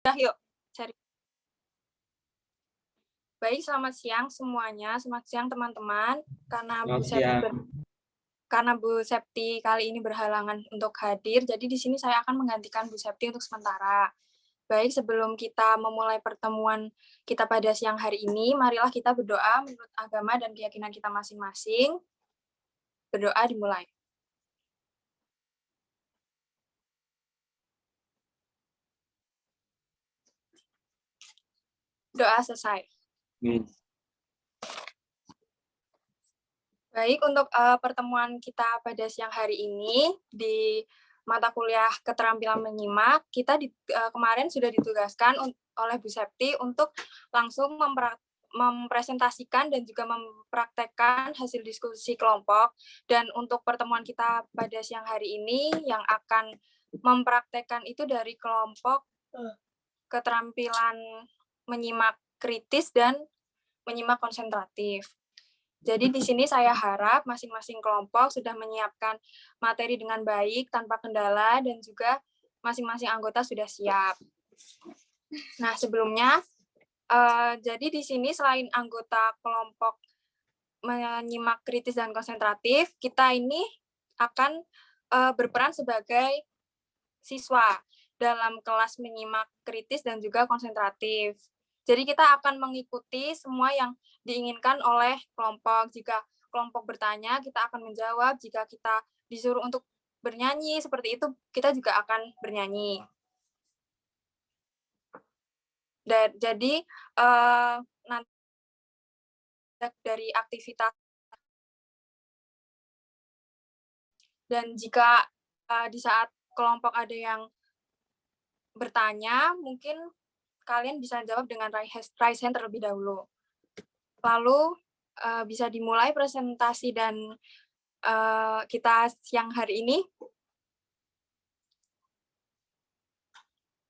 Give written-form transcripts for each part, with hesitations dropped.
Udah yuk, cari. Baik, selamat siang semuanya. Selamat siang teman-teman. Selamat siang. Karena Bu Septi kali ini berhalangan untuk hadir, jadi di sini saya akan menggantikan Bu Septi untuk sementara. Baik, sebelum kita memulai pertemuan kita pada siang hari ini, marilah kita berdoa menurut agama dan keyakinan kita masing-masing. Berdoa dimulai. Doa selesai. Baik, untuk pertemuan kita pada siang hari ini di mata kuliah keterampilan menyimak, kita kemarin sudah ditugaskan oleh Bu Septi untuk langsung mempresentasikan dan juga mempraktekkan hasil diskusi kelompok. Dan untuk pertemuan kita pada siang hari ini yang akan mempraktekkan itu dari kelompok keterampilan menyimak kritis dan menyimak konsentratif. Jadi di sini saya harap masing-masing kelompok sudah menyiapkan materi dengan baik, tanpa kendala, dan juga masing-masing anggota sudah siap. Nah, sebelumnya, jadi di sini selain anggota kelompok menyimak kritis dan konsentratif, kita ini akan berperan sebagai siswa dalam kelas menyimak kritis dan juga konsentratif. Jadi kita akan mengikuti semua yang diinginkan oleh kelompok. Jika kelompok bertanya, kita akan menjawab. Jika kita disuruh untuk bernyanyi, seperti itu, kita juga akan bernyanyi. Jadi, nanti dari aktivitas. Dan jika di saat kelompok ada yang bertanya, mungkin kalian bisa jawab dengan raise hand terlebih dahulu. Lalu bisa dimulai presentasi dan kita siang hari ini.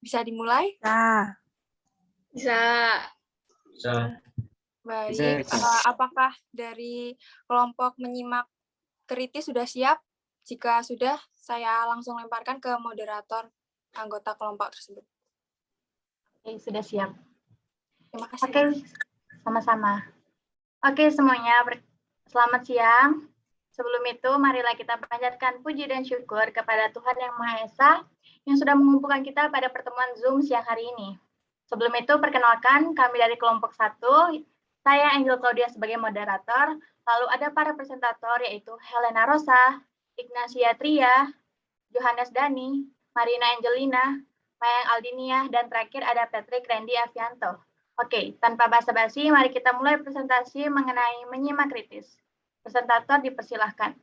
Bisa dimulai? Bisa. Baik, apakah dari kelompok menyimak kritis sudah siap? Jika sudah, saya langsung lemparkan ke moderator anggota kelompok tersebut. Oke, sudah siap. Terima kasih. Oke, sama-sama. Oke, semuanya, selamat siang. Sebelum itu, marilah kita panjatkan puji dan syukur kepada Tuhan Yang Maha Esa yang sudah mengumpulkan kita pada pertemuan Zoom siang hari ini. Sebelum itu, perkenalkan kami dari kelompok 1, saya Angel Claudia sebagai moderator, lalu ada para presentator yaitu Helena Rosa, Ignacia Tria, Johannes Dani, Marina Angelina, Mayang Aldinia, dan terakhir ada Patrick Randy Avianto. Oke, tanpa basa-basi, mari kita mulai presentasi mengenai menyimak kritis. Presentator dipersilahkan.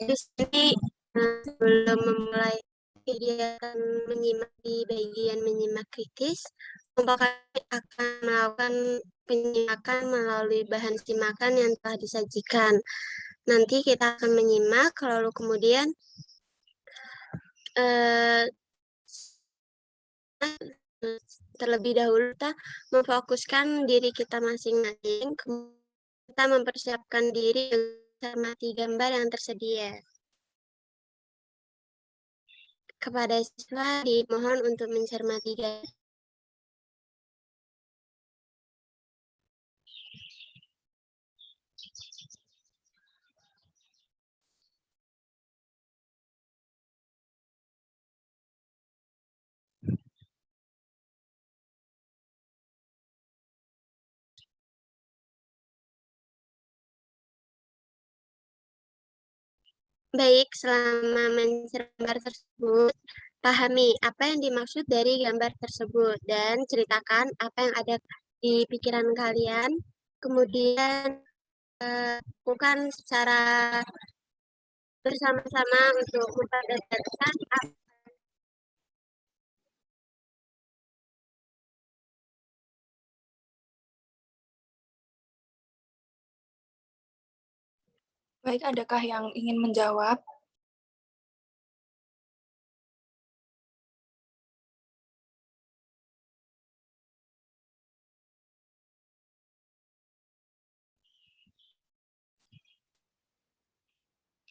Di sini sebelum memulai kegiatan menyimak di bagian menyimak kritis, kelompok kami akan melakukan penyimakan melalui bahan simakan yang telah disajikan. Nanti kita akan menyimak, lalu kemudian terlebih dahulu kita memfokuskan diri kita masing-masing, kita mempersiapkan diri mencermati gambar yang tersedia. Kepada siswa dimohon untuk mencermati gambar. Baik, selama mencermati gambar tersebut, pahami apa yang dimaksud dari gambar tersebut dan ceritakan apa yang ada di pikiran kalian. Kemudian lakukan secara bersama-sama untuk memperdengarkan Baik, adakah yang ingin menjawab?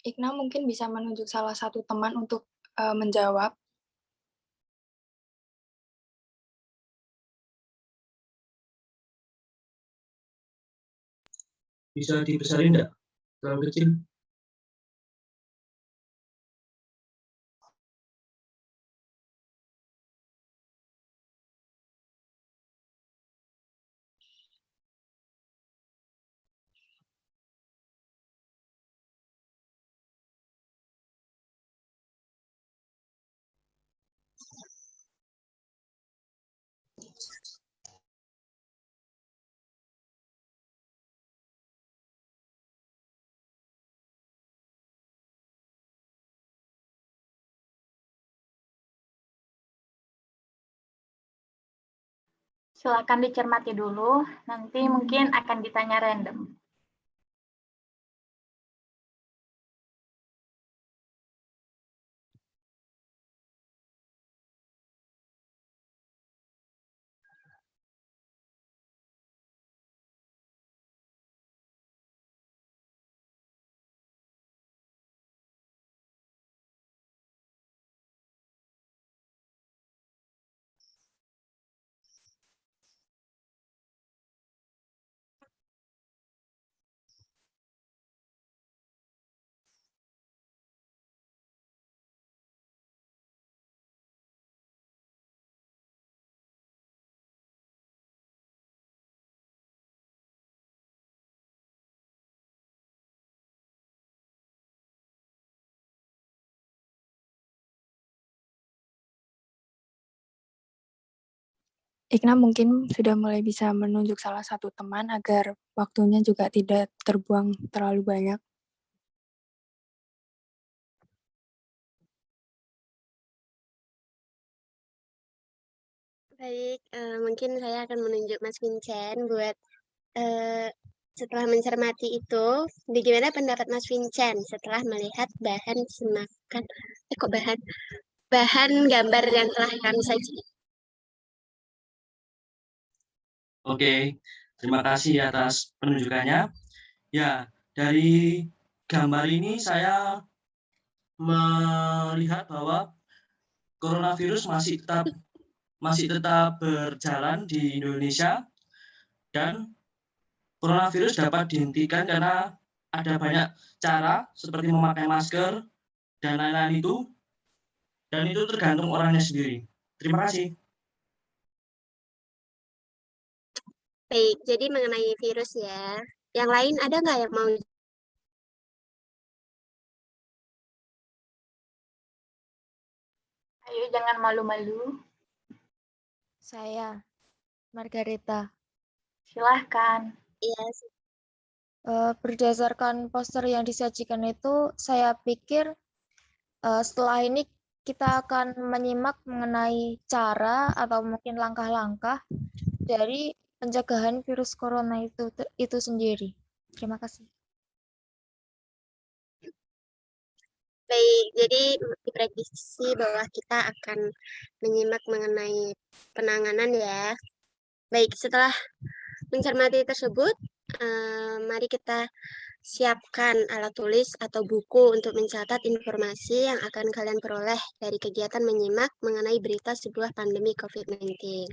Ikna mungkin bisa menunjuk salah satu teman untuk menjawab. Bisa dibesarin enggak? Terlalu kecil. Silakan dicermati dulu, nanti mungkin akan ditanya random. Ikna mungkin sudah mulai bisa menunjuk salah satu teman agar waktunya juga tidak terbuang terlalu banyak. Baik, mungkin saya akan menunjuk Mas Vincent buat setelah mencermati itu, bagaimana pendapat Mas Vincent setelah melihat bahan semakan, kok bahan gambar yang telah kami saji? Oke, terima kasih atas penunjukannya. Ya, dari gambar ini saya melihat bahwa coronavirus masih tetap berjalan di Indonesia, dan coronavirus dapat dihentikan karena ada banyak cara seperti memakai masker dan lain-lain itu, dan itu tergantung orangnya sendiri. Terima kasih. Baik, jadi mengenai virus ya. Yang lain ada nggak yang mau? Ayo jangan malu-malu. Saya, Margareta. Silahkan. Iya, Berdasarkan poster yang disajikan itu, saya pikir setelah ini kita akan menyimak mengenai cara atau mungkin langkah-langkah dari pencegahan virus corona itu sendiri. Terima kasih. baik. Jadi diprediksi bahwa kita akan menyimak mengenai penanganan ya. Baik, setelah mencermati tersebut, mari kita siapkan alat tulis atau buku untuk mencatat informasi yang akan kalian peroleh dari kegiatan menyimak mengenai berita sebuah pandemi COVID-19.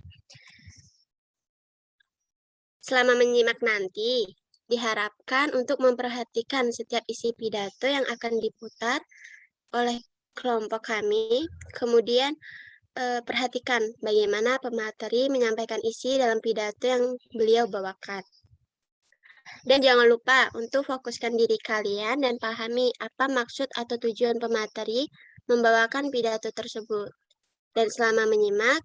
Selama menyimak nanti, diharapkan untuk memperhatikan setiap isi pidato yang akan diputar oleh kelompok kami. Kemudian, perhatikan bagaimana pemateri menyampaikan isi dalam pidato yang beliau bawakan. Dan jangan lupa untuk fokuskan diri kalian dan pahami apa maksud atau tujuan pemateri membawakan pidato tersebut. Dan selama menyimak,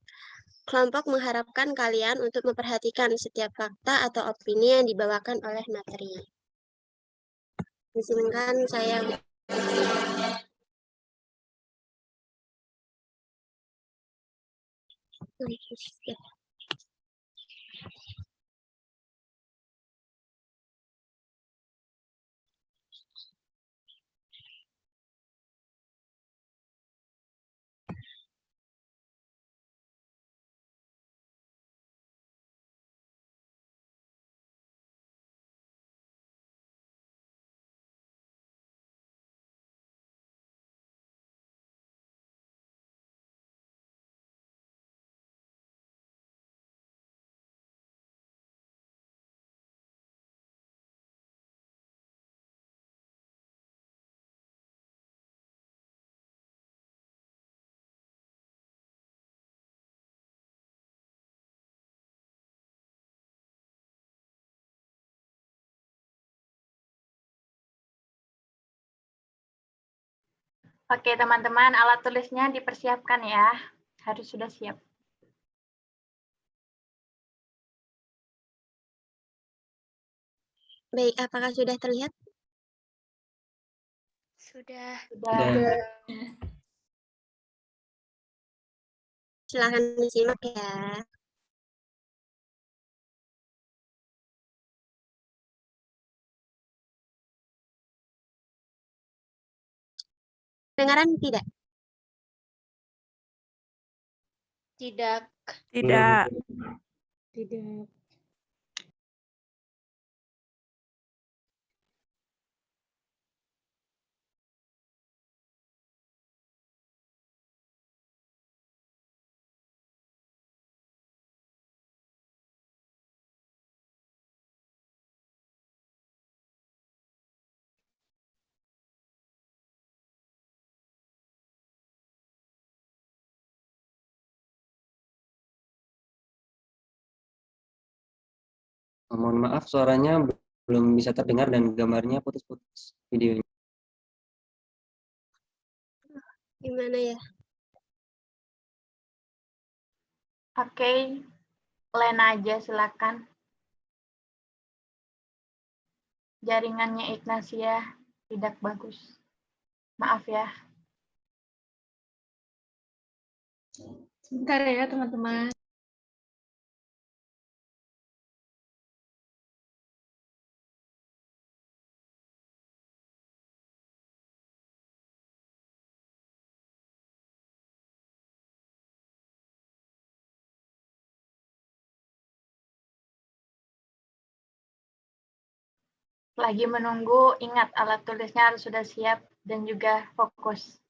kelompok mengharapkan kalian untuk memperhatikan setiap fakta atau opini yang dibawakan oleh materi. Izinkan saya Oke, teman-teman, alat tulisnya dipersiapkan ya. Harus sudah siap. Baik, apakah sudah terlihat? Sudah. Sudah. Silakan disimak ya. Dengaran tidak? Tidak. Tidak. Tidak. Mohon maaf, suaranya belum bisa terdengar dan gambarnya putus-putus videonya. Gimana ya? Oke, Lena aja silakan. Jaringannya Ignacia tidak bagus. Maaf ya. Sebentar ya teman-teman. Lagi menunggu, ingat alat tulisnya harus sudah siap dan juga fokus.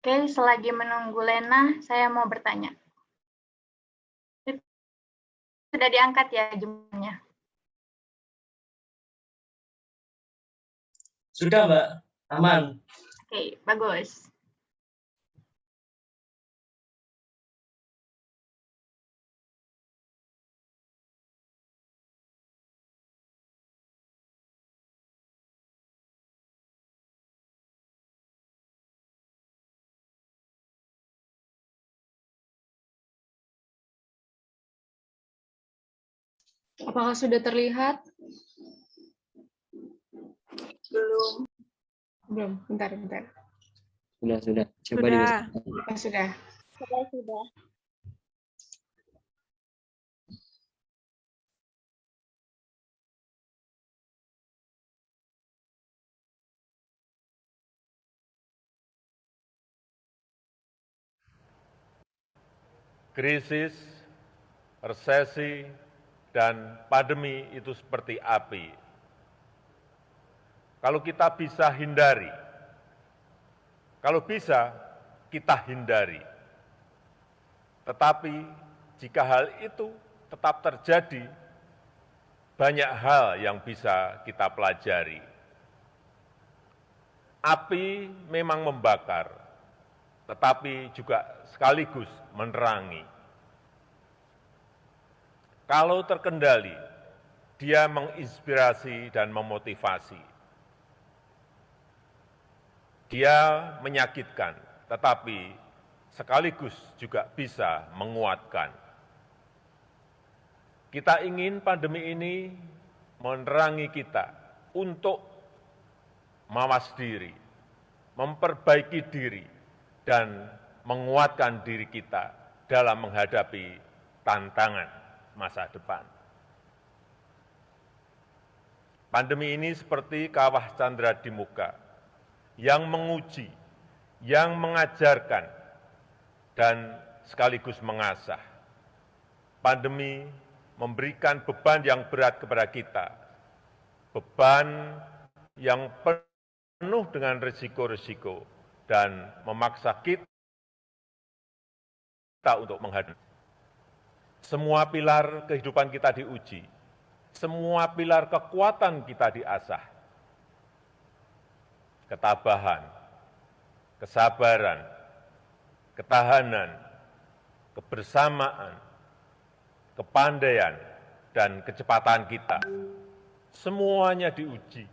Oke, selagi menunggu Lena, saya mau bertanya. Sudah diangkat ya jumlahnya? Sudah, Mbak. Aman. Oke, bagus. Apakah sudah terlihat? Belum. Belum, bentar. Sudah. Coba Sudah. diusahakan. Oh, sudah. Sudah. Krisis, resesi, dan pandemi itu seperti api. Kalau kita bisa hindari, kalau bisa kita hindari. Tetapi jika hal itu tetap terjadi, banyak hal yang bisa kita pelajari. Api memang membakar, tetapi juga sekaligus menerangi. Kalau terkendali, dia menginspirasi dan memotivasi. Dia menyakitkan, tetapi sekaligus juga bisa menguatkan. Kita ingin pandemi ini menerangi kita untuk mawas diri, memperbaiki diri, dan menguatkan diri kita dalam menghadapi tantangan masa depan. Pandemi ini seperti kawah candra di muka, yang menguji, yang mengajarkan, dan sekaligus mengasah. Pandemi memberikan beban yang berat kepada kita, beban yang penuh dengan risiko-risiko dan memaksa kita untuk menghadapi. Semua pilar kehidupan kita diuji, semua pilar kekuatan kita diasah. Ketabahan, kesabaran, ketahanan, kebersamaan, kepandaian, dan kecepatan kita. Semuanya diuji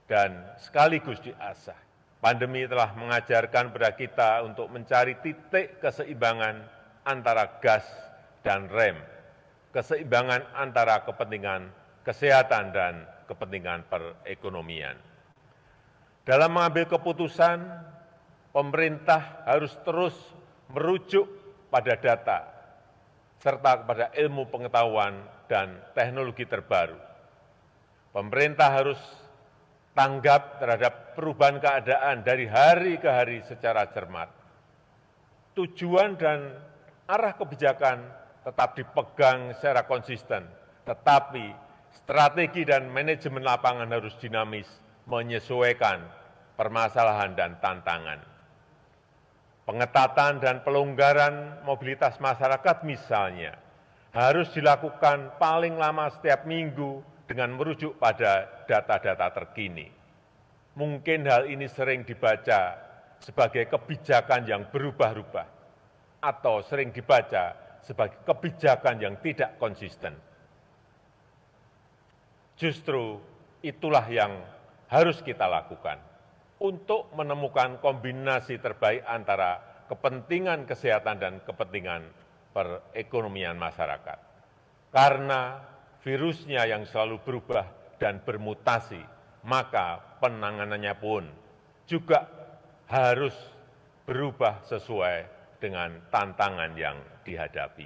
dan sekaligus diasah. Pandemi telah mengajarkan kepada kita untuk mencari titik keseimbangan antara gas dan rem, keseimbangan antara kepentingan kesehatan dan kepentingan perekonomian. Dalam mengambil keputusan, pemerintah harus terus merujuk pada data, serta kepada ilmu pengetahuan dan teknologi terbaru. Pemerintah harus tanggap terhadap perubahan keadaan dari hari ke hari secara cermat. Tujuan dan arah kebijakan tetap dipegang secara konsisten, tetapi strategi dan manajemen lapangan harus dinamis, menyesuaikan permasalahan dan tantangan. Pengetatan dan pelonggaran mobilitas masyarakat misalnya harus dilakukan paling lama setiap minggu dengan merujuk pada data-data terkini. Mungkin hal ini sering dibaca sebagai kebijakan yang berubah-ubah atau sering dibaca sebagai kebijakan yang tidak konsisten. Justru itulah yang harus kita lakukan untuk menemukan kombinasi terbaik antara kepentingan kesehatan dan kepentingan perekonomian masyarakat. Karena virusnya yang selalu berubah dan bermutasi, maka penanganannya pun juga harus berubah sesuai dengan tantangan yang dihadapi.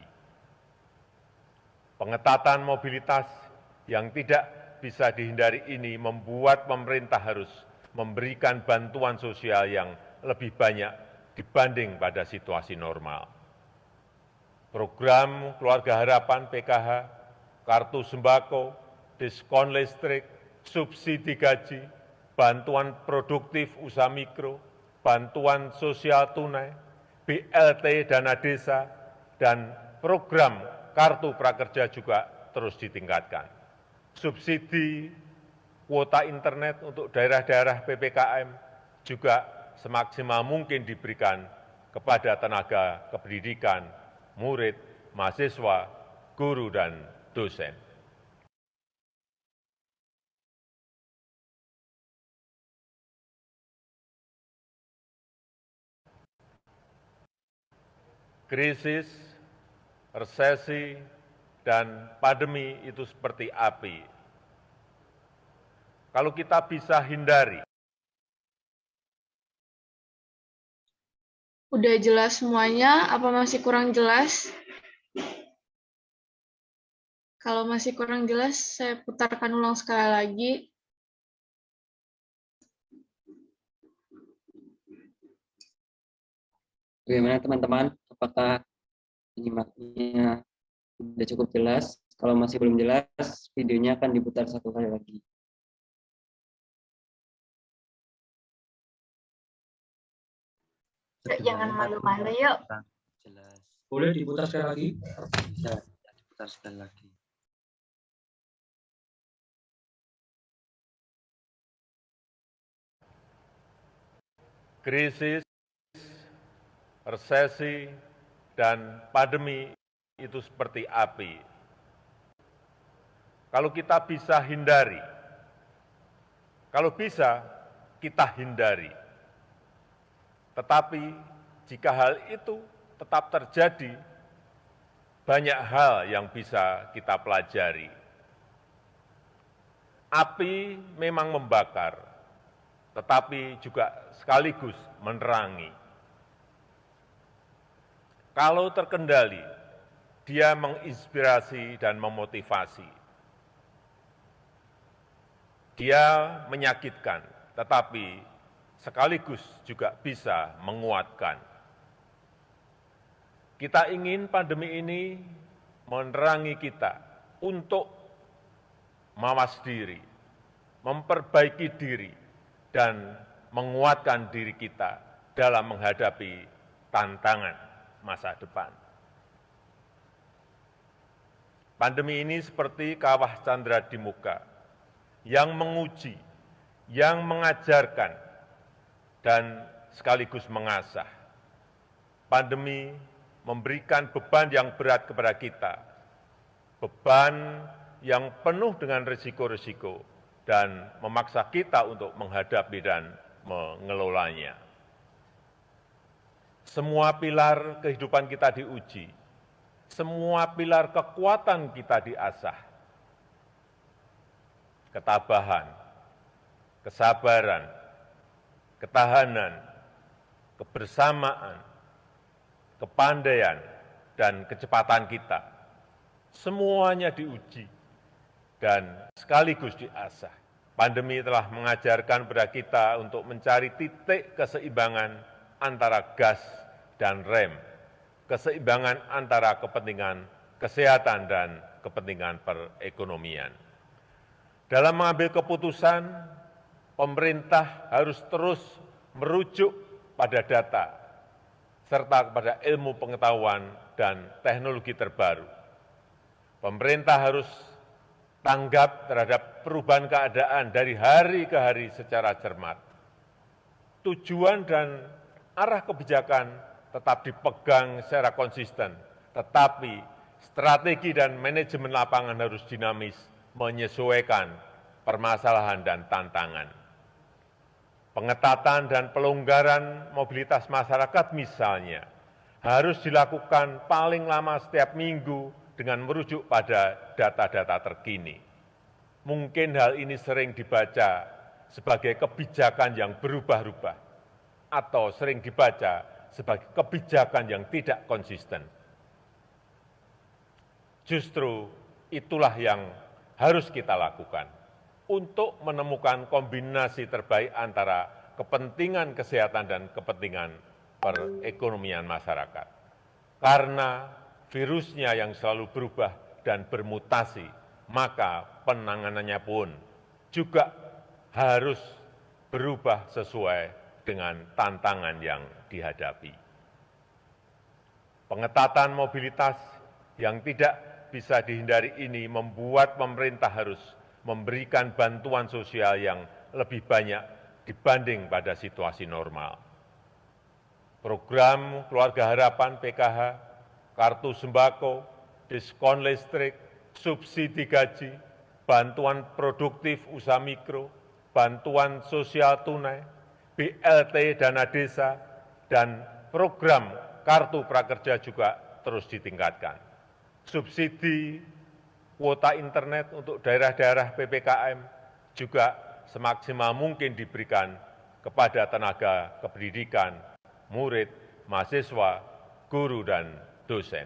Pengetatan mobilitas yang tidak bisa dihindari ini membuat pemerintah harus memberikan bantuan sosial yang lebih banyak dibanding pada situasi normal. Program Keluarga Harapan PKH, kartu sembako, diskon listrik, subsidi gaji, bantuan produktif usaha mikro, bantuan sosial tunai, BLT dana desa, dan program kartu prakerja juga terus ditingkatkan. Subsidi kuota internet untuk daerah-daerah PPKM juga semaksimal mungkin diberikan kepada tenaga kependidikan, murid, mahasiswa, guru, dan dosen. Krisis, resesi, dan pandemi itu seperti api. Kalau kita bisa hindari. Udah jelas semuanya, apa masih kurang jelas? Kalau masih kurang jelas, saya putarkan ulang sekali lagi. Bagaimana teman-teman? Apakah menyimaknya sudah cukup jelas? Kalau masih belum jelas, videonya akan diputar satu kali lagi. Jangan malu-malu yuk. Jelas. Boleh diputar sekali lagi? Bisa diputar sekali lagi. Krisis, resesi, dan pandemi itu seperti api. Kalau kita bisa hindari, kalau bisa kita hindari. Tetapi jika hal itu tetap terjadi, banyak hal yang bisa kita pelajari. Api memang membakar, tetapi juga sekaligus menerangi. Kalau terkendali, dia menginspirasi dan memotivasi. Dia menyakitkan, tetapi sekaligus juga bisa menguatkan. Kita ingin pandemi ini menerangi kita untuk mawas diri, memperbaiki diri, dan menguatkan diri kita dalam menghadapi tantangan masa depan. Pandemi ini seperti kawah candra di muka, yang menguji, yang mengajarkan, dan sekaligus mengasah. Pandemi memberikan beban yang berat kepada kita, beban yang penuh dengan risiko-risiko, dan memaksa kita untuk menghadapi dan mengelolanya. Semua pilar kehidupan kita diuji, semua pilar kekuatan kita diasah. Ketabahan, kesabaran, ketahanan, kebersamaan, kepandaian, dan kecepatan kita, semuanya diuji dan sekaligus diasah. Pandemi telah mengajarkan kepada kita untuk mencari titik keseimbangan antara gas dan rem, keseimbangan antara kepentingan kesehatan dan kepentingan perekonomian. Dalam mengambil keputusan, pemerintah harus terus merujuk pada data, serta kepada ilmu pengetahuan dan teknologi terbaru. Pemerintah harus tanggap terhadap perubahan keadaan dari hari ke hari secara cermat. Tujuan dan arah kebijakan tetap dipegang secara konsisten, tetapi strategi dan manajemen lapangan harus dinamis, menyesuaikan permasalahan dan tantangan. Pengetatan dan pelonggaran mobilitas masyarakat misalnya harus dilakukan paling lama setiap minggu dengan merujuk pada data-data terkini. Mungkin hal ini sering dibaca sebagai kebijakan yang berubah-ubah atau sering dibaca sebagai kebijakan yang tidak konsisten. Justru itulah yang harus kita lakukan untuk menemukan kombinasi terbaik antara kepentingan kesehatan dan kepentingan perekonomian masyarakat. Karena virusnya yang selalu berubah dan bermutasi, maka penanganannya pun juga harus berubah sesuai dengan tantangan yang dihadapi. Pengetatan mobilitas yang tidak bisa dihindari ini membuat pemerintah harus memberikan bantuan sosial yang lebih banyak dibanding pada situasi normal. Program Keluarga Harapan PKH, kartu sembako, diskon listrik, subsidi gaji, bantuan produktif usaha mikro, bantuan sosial tunai, BLT dana desa, dan program kartu prakerja juga terus ditingkatkan. Subsidi kuota internet untuk daerah-daerah PPKM juga semaksimal mungkin diberikan kepada tenaga kependidikan, murid, mahasiswa, guru, dan dosen.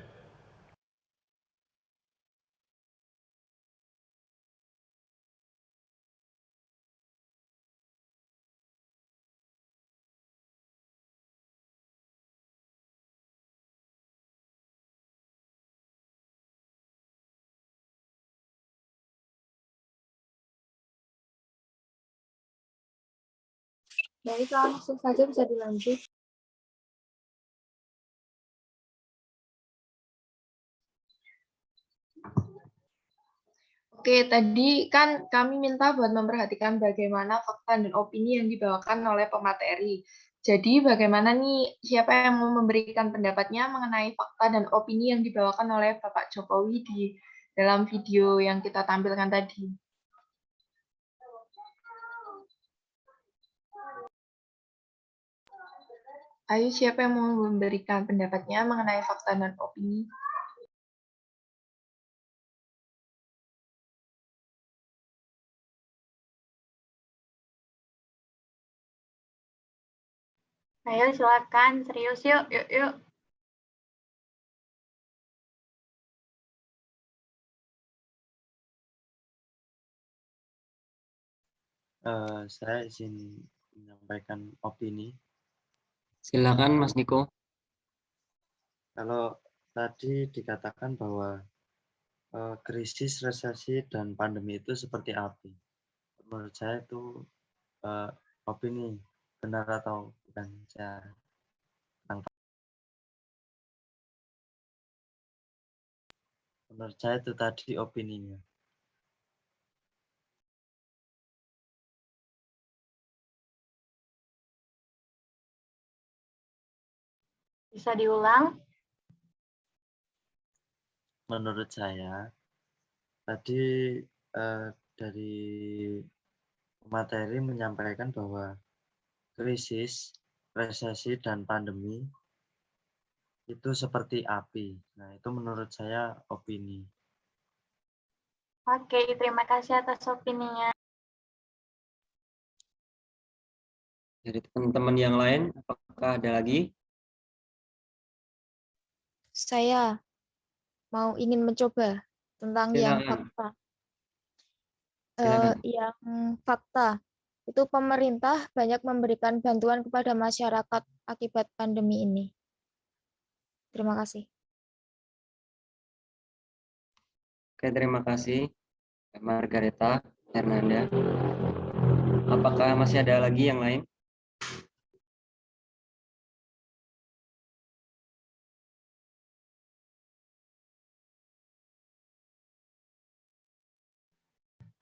Baik, langsung saja bisa dilanjut. Oke, tadi kan kami minta buat memperhatikan bagaimana fakta dan opini yang dibawakan oleh pemateri. Jadi bagaimana nih, siapa yang mau memberikan pendapatnya mengenai fakta dan opini yang dibawakan oleh Bapak Jokowi di dalam video yang kita tampilkan tadi? Ayo, siapa yang mau memberikan pendapatnya mengenai fakta dan opini? Ayo silakan, serius yuk, yuk. Saya izin menyampaikan opini. Silakan Mas Niko. Kalau tadi dikatakan bahwa krisis, resesi, dan pandemi itu seperti api. menurut saya itu opini benar atau bukan saya menurut saya itu tadi opininya. Bisa diulang? Menurut saya tadi dari materi menyampaikan bahwa krisis, resesi, dan pandemi itu seperti api. Nah, itu menurut saya opini. Oke, terima kasih atas opininya. Dari teman-teman yang lain, apakah ada lagi? Saya ingin mencoba tentang yang Silakan. fakta. Silakan. Yang fakta itu pemerintah banyak memberikan bantuan kepada masyarakat akibat pandemi ini. Terima kasih. Oke, terima kasih Margareta Hernanda. Apakah masih ada lagi yang lain?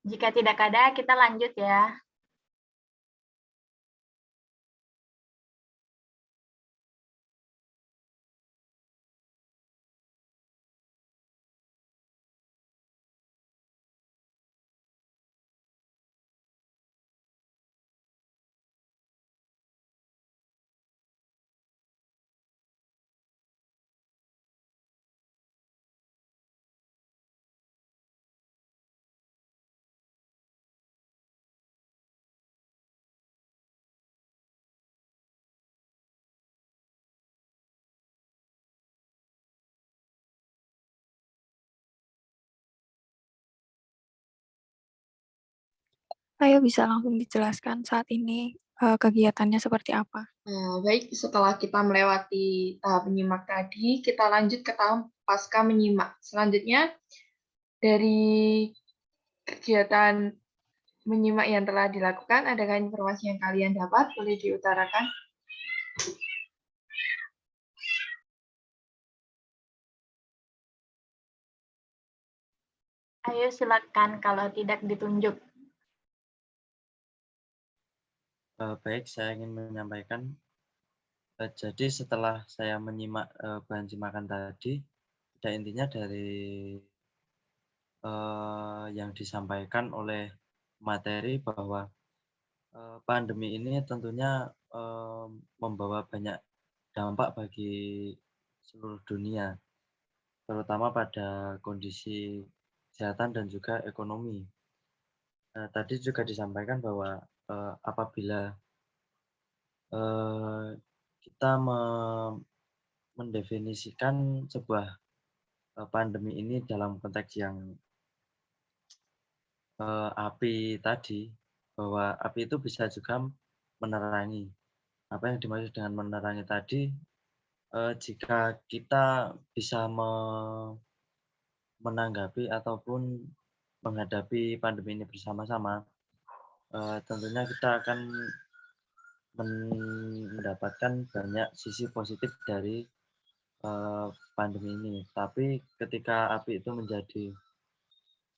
Jika tidak ada, kita lanjut ya. Ayo bisa langsung dijelaskan saat ini kegiatannya seperti apa? Baik, setelah kita melewati tahap menyimak tadi, kita lanjut ke tahap pasca menyimak. Selanjutnya, dari kegiatan menyimak yang telah dilakukan, adakah informasi yang kalian dapat? Boleh diutarakan. Ayo silakan kalau tidak ditunjuk. Baik, saya ingin menyampaikan. Jadi setelah saya menyimak bahan simakan tadi, pada intinya dari yang disampaikan oleh materi bahwa pandemi ini tentunya membawa banyak dampak bagi seluruh dunia, terutama pada kondisi kesehatan dan juga ekonomi. Tadi juga disampaikan bahwa apabila kita mendefinisikan sebuah pandemi ini dalam konteks yang api tadi, bahwa api itu bisa juga menerangi. Apa yang dimaksud dengan menerangi tadi, jika kita bisa menanggapi ataupun menghadapi pandemi ini bersama-sama, tentunya kita akan mendapatkan banyak sisi positif dari pandemi ini. Tapi ketika api itu menjadi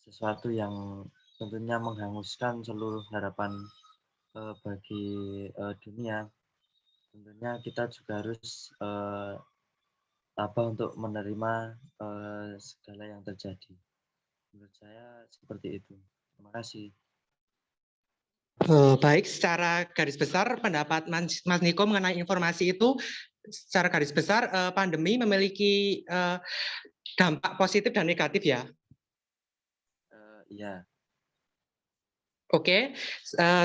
sesuatu yang tentunya menghanguskan seluruh harapan bagi dunia, tentunya kita juga harus tabah untuk menerima segala yang terjadi. Menurut saya seperti itu. Terima kasih. Baik, secara garis besar pendapat Mas Niko mengenai informasi itu, secara garis besar pandemi memiliki dampak positif dan negatif ya? Iya. Oke,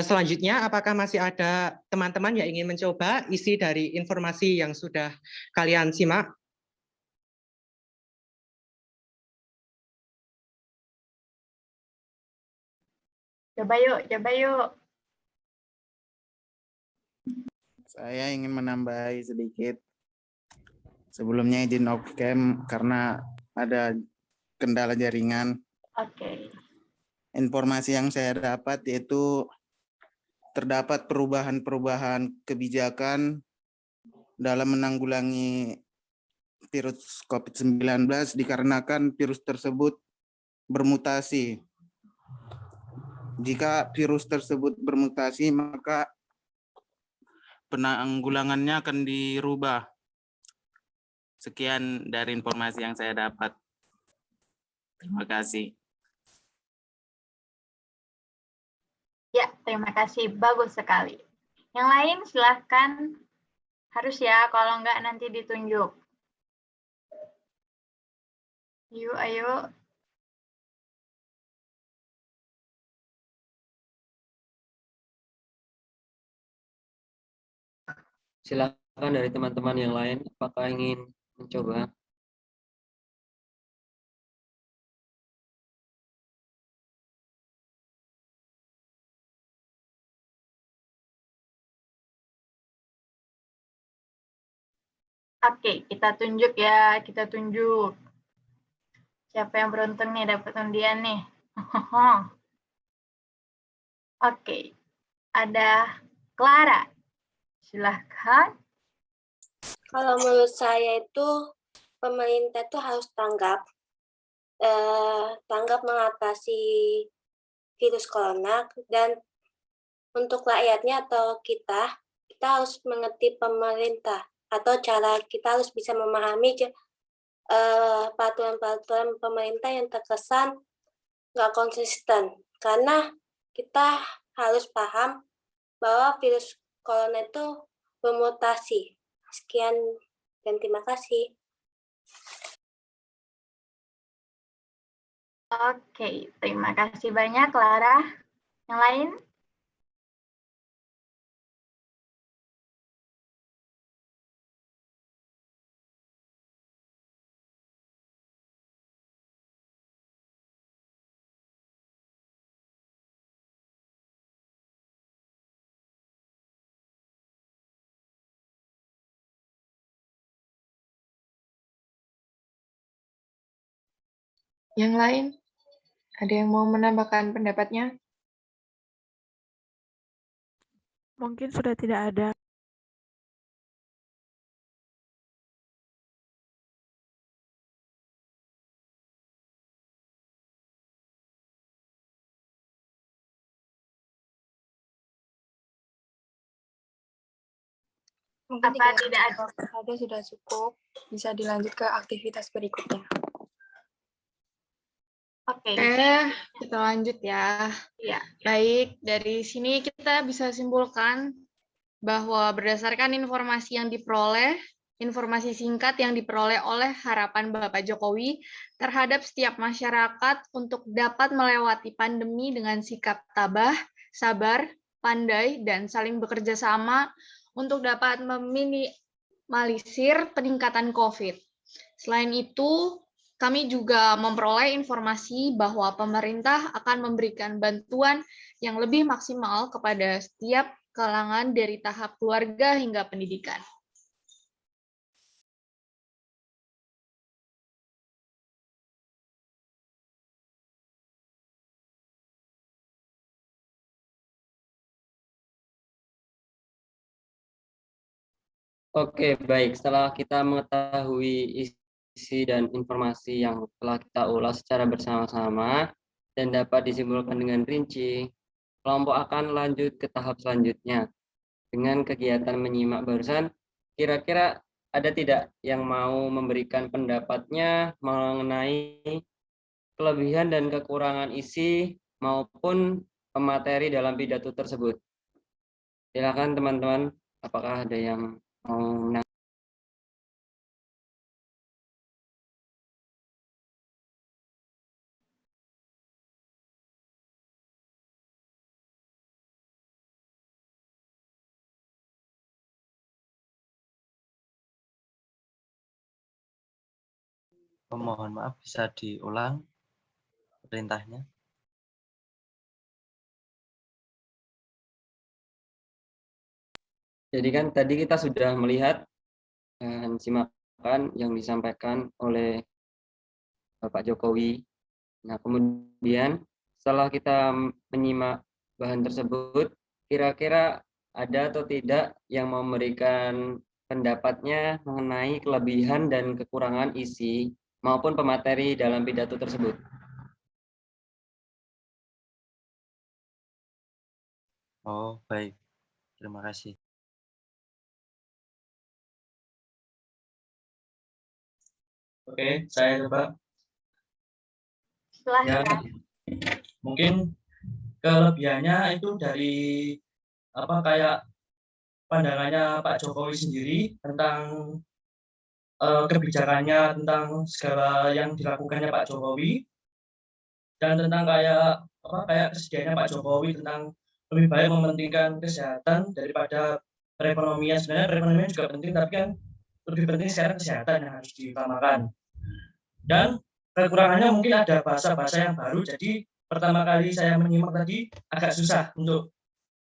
selanjutnya apakah masih ada teman-teman yang ingin mencoba isi dari informasi yang sudah kalian simak? Coba yuk. Saya ingin menambahi sedikit. Sebelumnya izin off cam karena ada kendala jaringan. Oke. informasi yang saya dapat yaitu terdapat perubahan-perubahan kebijakan dalam menanggulangi virus COVID-19 dikarenakan virus tersebut bermutasi. Jika virus tersebut bermutasi, maka penanggulangannya akan dirubah. Sekian dari informasi yang saya dapat. Terima kasih. Ya, terima kasih. Bagus sekali. Yang lain silahkan. Harus ya, kalau enggak nanti ditunjuk. Yuk, ayo. Silakan dari teman-teman yang lain, apakah ingin mencoba? Oke, kita tunjuk ya, kita tunjuk. Siapa yang beruntung nih dapat undian nih? Oke, ada Clara. Silahkan. Kalau menurut saya itu pemerintah itu harus tanggap mengatasi virus corona, dan untuk rakyatnya atau kita harus mengerti pemerintah, atau cara kita harus bisa memahami peraturan-peraturan pemerintah yang terkesan nggak konsisten, karena kita harus paham bahwa virus corona itu bermutasi. Sekian dan terima kasih. Oke, terima kasih banyak, Clara. Yang lain? Yang lain? Ada yang mau menambahkan pendapatnya? Mungkin sudah tidak ada. Mungkin Apa tidak ada sudah cukup, bisa dilanjut ke aktivitas berikutnya. Oke. Kita lanjut ya. Ya. Baik, dari sini kita bisa simpulkan bahwa berdasarkan informasi singkat yang diperoleh oleh harapan Bapak Jokowi terhadap setiap masyarakat untuk dapat melewati pandemi dengan sikap tabah, sabar, pandai, dan saling bekerja sama untuk dapat meminimalisir peningkatan COVID. Selain itu, kami juga memperoleh informasi bahwa pemerintah akan memberikan bantuan yang lebih maksimal kepada setiap kalangan dari tahap keluarga hingga pendidikan. Oke, baik. Setelah kita mengetahui isi dan informasi yang telah kita ulas secara bersama-sama dan dapat disimpulkan dengan rinci, kelompok akan lanjut ke tahap selanjutnya. Dengan kegiatan menyimak barusan, kira-kira ada tidak yang mau memberikan pendapatnya mengenai kelebihan dan kekurangan isi maupun pemateri dalam pidato tersebut? Silakan teman-teman, apakah ada yang mau Mohon maaf, bisa diulang perintahnya? Jadi kan tadi kita sudah melihat dan simakkan yang disampaikan oleh Bapak Jokowi. Nah, kemudian setelah kita menyimak bahan tersebut, kira-kira ada atau tidak yang mau memberikan pendapatnya mengenai kelebihan dan kekurangan isi maupun pemateri dalam pidato tersebut? Oh, baik. Terima kasih. Oke, saya coba. Ya, Silahkan. mungkin kelebihannya itu dari kayak pandangannya Pak Jokowi sendiri tentang kebijakannya, tentang segala yang dilakukannya Pak Jokowi, dan tentang kayak kesediaannya Pak Jokowi tentang lebih baik mementingkan kesehatan daripada perekonomian. Sebenarnya perekonomian juga penting, tapi kan lebih penting sekarang kesehatan yang harus diutamakan. Dan kekurangannya mungkin ada bahasa-bahasa yang baru, jadi pertama kali saya menyimak tadi agak susah untuk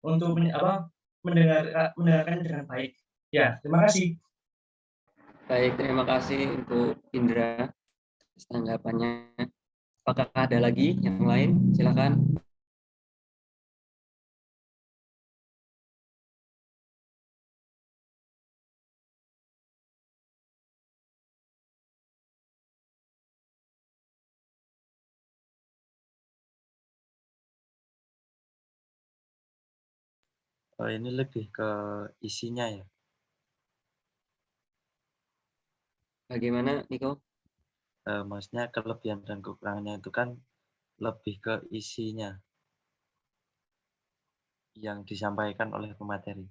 mendengarkannya dengan baik. Ya, terima kasih. Baik, terima kasih untuk Indra atas tanggapannya. Apakah ada lagi yang lain? Silakan. Ini lebih ke isinya ya. Bagaimana, Niko? Maksudnya kelebihan dan kekurangannya itu kan lebih ke isinya yang disampaikan oleh pemateri.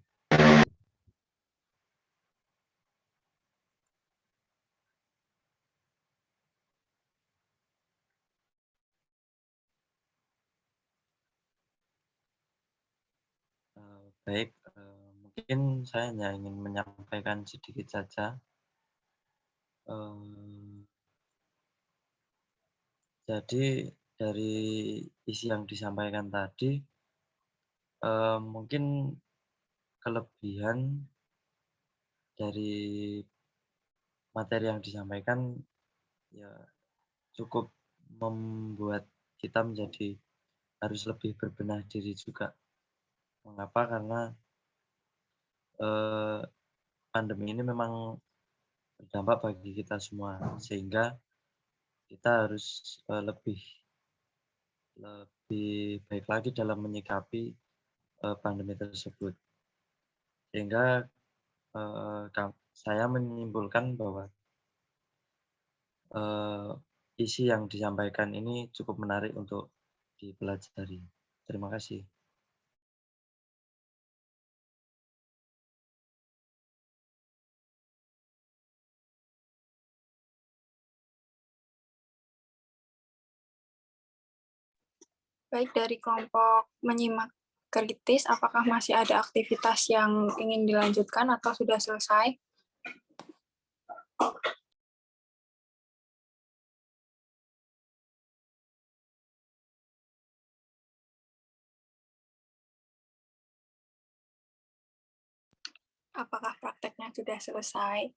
Baik, mungkin saya hanya ingin menyampaikan sedikit saja. Jadi dari isi yang disampaikan tadi, mungkin kelebihan dari materi yang disampaikan ya cukup membuat kita menjadi harus lebih berbenah diri juga. Mengapa? Karena pandemi ini memang berdampak bagi kita semua, sehingga kita harus lebih baik lagi dalam menyikapi pandemi tersebut. Sehingga saya menyimpulkan bahwa isi yang disampaikan ini cukup menarik untuk dipelajari. Terima kasih. Baik, dari kelompok menyimak kritis, apakah masih ada aktivitas yang ingin dilanjutkan atau sudah selesai? Apakah prakteknya sudah selesai?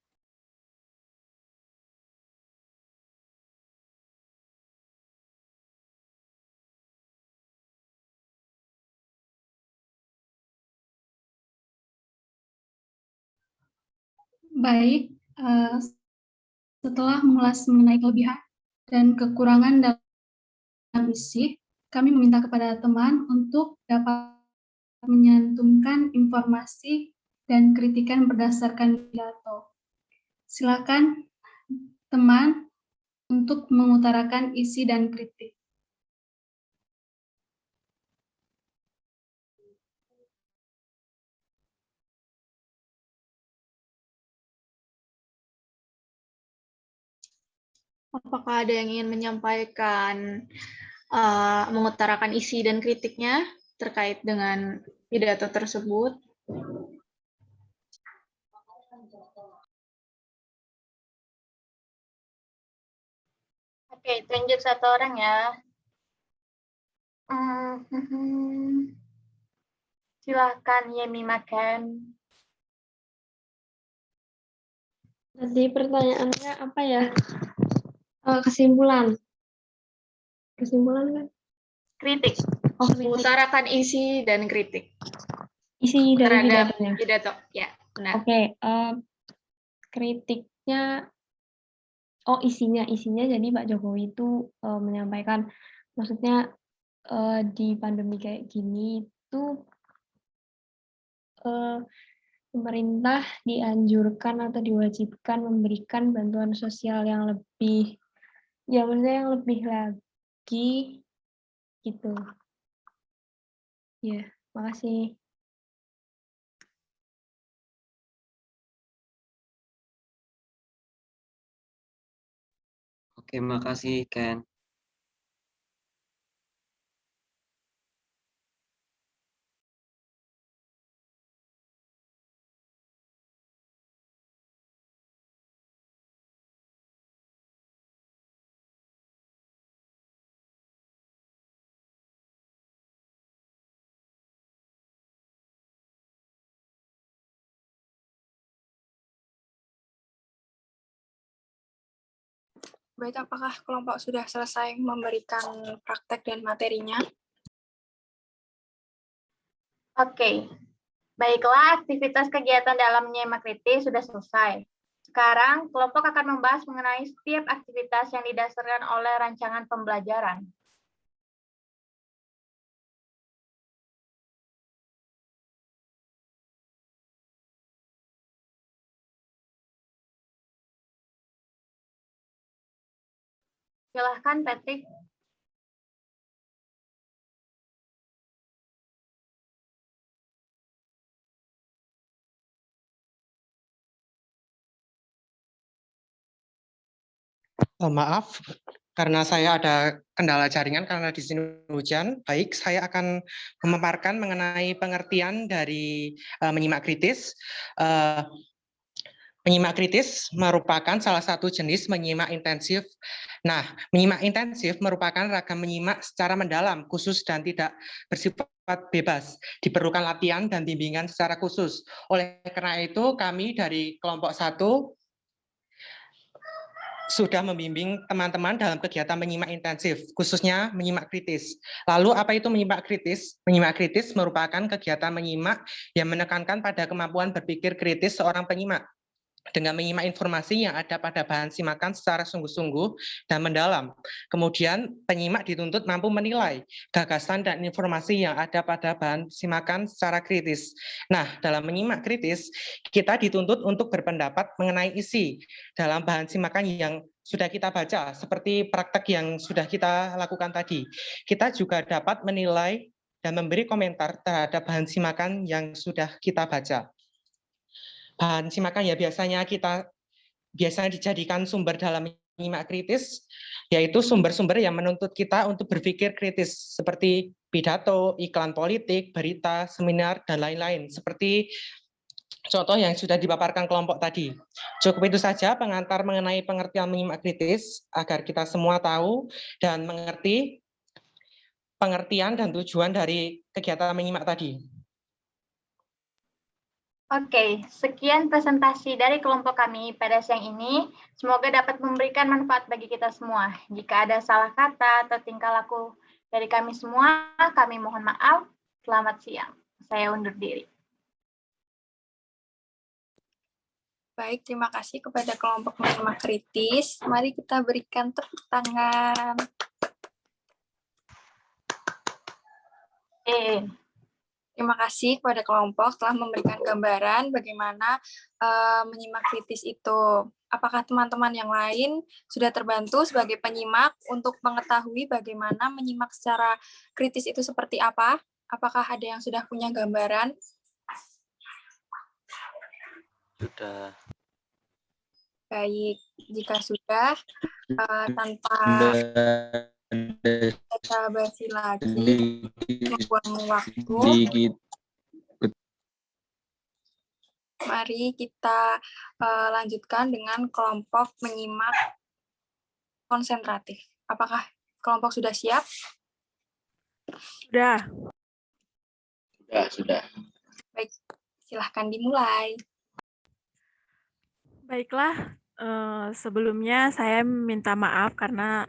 Baik, setelah mengulas mengenai kelebihan dan kekurangan dalam isi, kami meminta kepada teman untuk dapat menyantumkan informasi dan kritikan berdasarkan pidato. Silakan teman untuk mengutarakan isi dan kritik. Apakah ada yang ingin menyampaikan, mengutarakan isi dan kritiknya terkait dengan pidato tersebut? Oke, tunjuk satu orang ya. Silakan Yemi Makan. Tadi pertanyaannya apa ya? Kesimpulan. Kesimpulan kan? Kritik. Utarakan isi dan kritik Isi dari terhadap pidatonya. pidato. Ya, benar. Oke, kritiknya, isinya jadi Pak Jokowi itu menyampaikan, maksudnya di pandemi kayak gini tuh pemerintah dianjurkan atau diwajibkan memberikan bantuan sosial yang lebih, ya maksudnya yang lebih lagi gitu. Ya, makasih. Oke, makasih Ken. Baik, apakah kelompok sudah selesai memberikan praktek dan materinya? Oke. Baiklah, aktivitas kegiatan dalam menyimak kritis sudah selesai. Sekarang, kelompok akan membahas mengenai setiap aktivitas yang didasarkan oleh rancangan pembelajaran. Silahkan, Patrick. Maaf, karena saya ada kendala jaringan karena di sini hujan. Baik, saya akan memaparkan mengenai pengertian dari menyimak kritis. Menyimak kritis merupakan salah satu jenis menyimak intensif. Nah, menyimak intensif merupakan ragam menyimak secara mendalam, khusus dan tidak bersifat bebas. Diperlukan latihan dan bimbingan secara khusus. Oleh karena itu, kami dari kelompok 1 sudah membimbing teman-teman dalam kegiatan menyimak intensif, khususnya menyimak kritis. Lalu apa itu menyimak kritis? Menyimak kritis merupakan kegiatan menyimak yang menekankan pada kemampuan berpikir kritis seorang penyimak dengan menyimak informasi yang ada pada bahan simakan secara sungguh-sungguh dan mendalam. Kemudian penyimak dituntut mampu menilai gagasan dan informasi yang ada pada bahan simakan secara kritis. Nah, dalam menyimak kritis, kita dituntut untuk berpendapat mengenai isi dalam bahan simakan yang sudah kita baca, seperti praktek yang sudah kita lakukan tadi. Kita juga dapat menilai dan memberi komentar terhadap bahan simakan yang sudah kita baca. Bahan simakan ya biasanya dijadikan sumber dalam menyimak kritis, yaitu sumber-sumber yang menuntut kita untuk berpikir kritis, seperti pidato, iklan politik, berita, seminar, dan lain-lain, seperti contoh yang sudah dipaparkan kelompok tadi. Cukup itu saja pengantar mengenai pengertian menyimak kritis, agar kita semua tahu dan mengerti pengertian dan tujuan dari kegiatan menyimak tadi. Oke, sekian presentasi dari kelompok kami pada siang ini. Semoga dapat memberikan manfaat bagi kita semua. Jika ada salah kata atau tingkah laku dari kami semua, kami mohon maaf. Selamat siang. Saya undur diri. Baik, terima kasih kepada kelompok menyimak kritis. Mari kita berikan tepuk tangan. Terima kasih kepada kelompok telah memberikan gambaran bagaimana menyimak kritis itu. Apakah teman-teman yang lain sudah terbantu sebagai penyimak untuk mengetahui bagaimana menyimak secara kritis itu seperti apa? Apakah ada yang sudah punya gambaran? Sudah. Baik, jika sudah, tanpa kita basi lagi, membuang waktu, mari kita lanjutkan dengan kelompok menyimak konsentratif. Apakah kelompok sudah siap? Sudah. Sudah. Baik, silahkan dimulai. Baiklah, sebelumnya saya minta maaf karena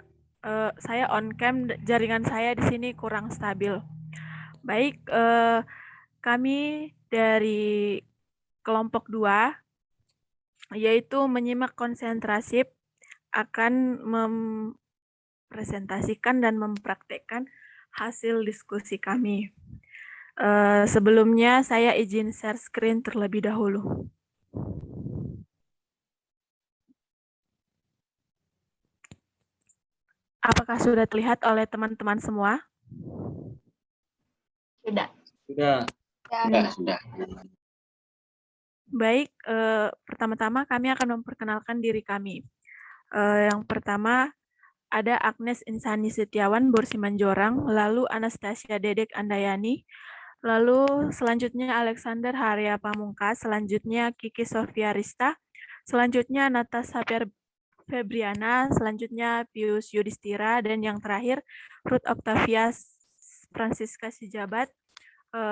saya on cam, jaringan saya di sini kurang stabil. Baik, kami dari kelompok 2, yaitu menyimak konsentrasi, akan mempresentasikan dan mempraktekkan hasil diskusi kami. Sebelumnya saya izin share screen terlebih dahulu. Apakah sudah terlihat oleh teman-teman semua? Sudah. Sudah. Baik, pertama-tama kami akan memperkenalkan diri kami. Yang pertama ada Agnes Insani Setiawan Borsimanjorang, lalu Anastasia Dedek Andayani, lalu selanjutnya Alexander Harya Pamungkas, selanjutnya Kiki Sofia Rista, selanjutnya Natasha Febriana, selanjutnya Pius Yudhistira, dan yang terakhir Ruth Octavia Francisca Sijabat,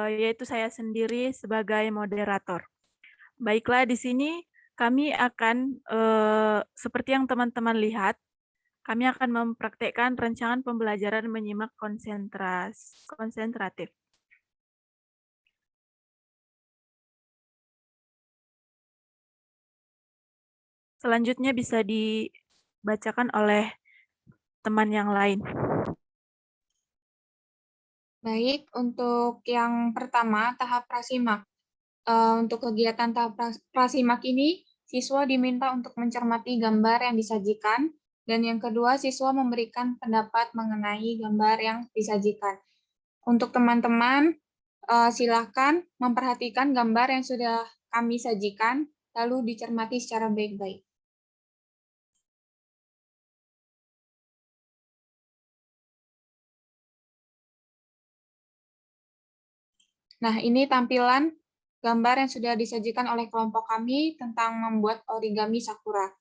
yaitu saya sendiri sebagai moderator. Baiklah, di sini kami akan, seperti yang teman-teman lihat, kami akan mempraktekkan rancangan pembelajaran menyimak konsentratif. Selanjutnya bisa dibacakan oleh teman yang lain. Baik, untuk yang pertama, tahap prasimak. Untuk kegiatan tahap prasimak ini, siswa diminta untuk mencermati gambar yang disajikan, dan yang kedua, siswa memberikan pendapat mengenai gambar yang disajikan. Untuk teman-teman, silakan memperhatikan gambar yang sudah kami sajikan, lalu dicermati secara baik-baik. Nah, ini tampilan gambar yang sudah disajikan oleh kelompok kami tentang membuat origami sakura.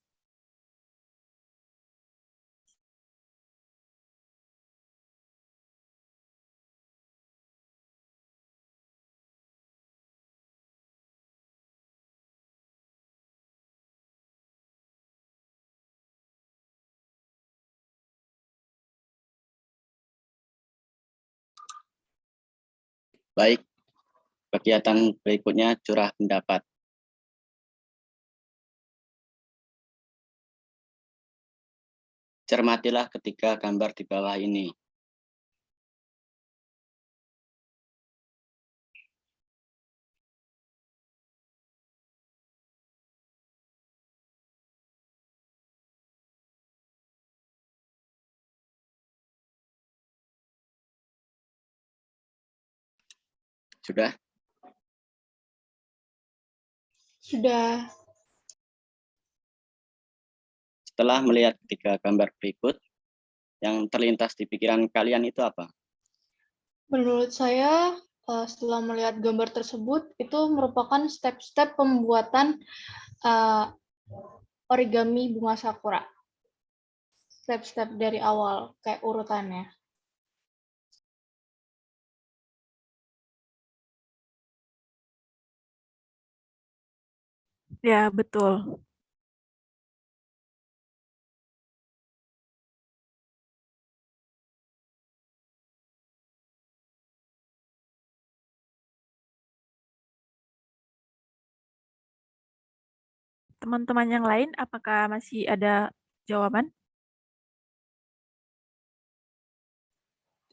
Baik, kegiatan berikutnya curah pendapat. Cermatilah ketiga gambar di bawah ini. Sudah? Sudah. Setelah melihat ketiga gambar berikut, yang terlintas di pikiran kalian itu apa? Menurut saya, setelah melihat gambar tersebut, itu merupakan step-step pembuatan origami bunga sakura. Step-step dari awal, kayak urutannya. Ya, betul. Teman-teman yang lain, apakah masih ada jawaban?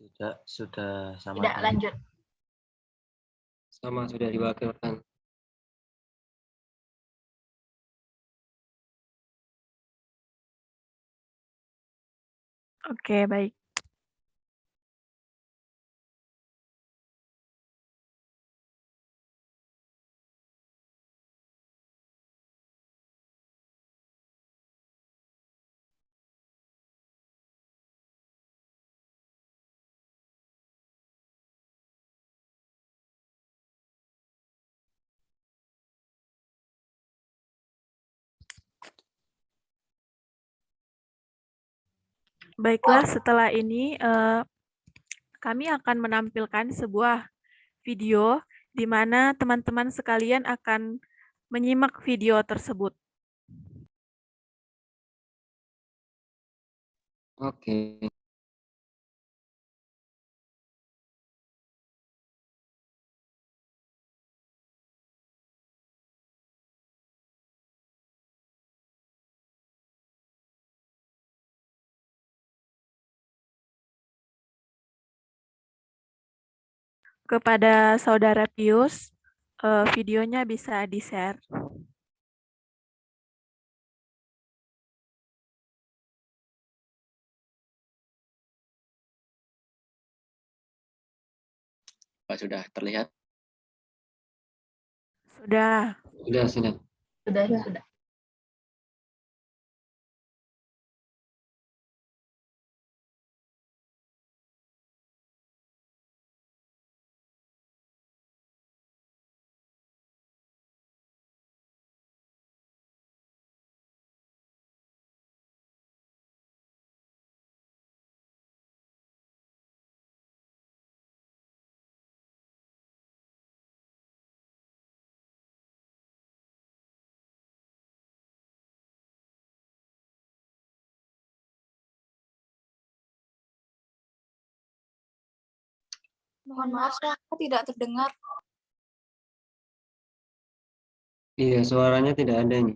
Tidak, sudah sama. Tidak, lanjut. Sama, sudah diwakilkan. Oke, baik. Baiklah, setelah ini kami akan menampilkan sebuah video di mana teman-teman sekalian akan menyimak video tersebut. Oke. Kepada Saudara Pius, videonya bisa di-share. Pak sudah terlihat? Sudah. Sudah. Sudah. Mohon maaf, suara tidak terdengar. Iya, suaranya tidak ada ini.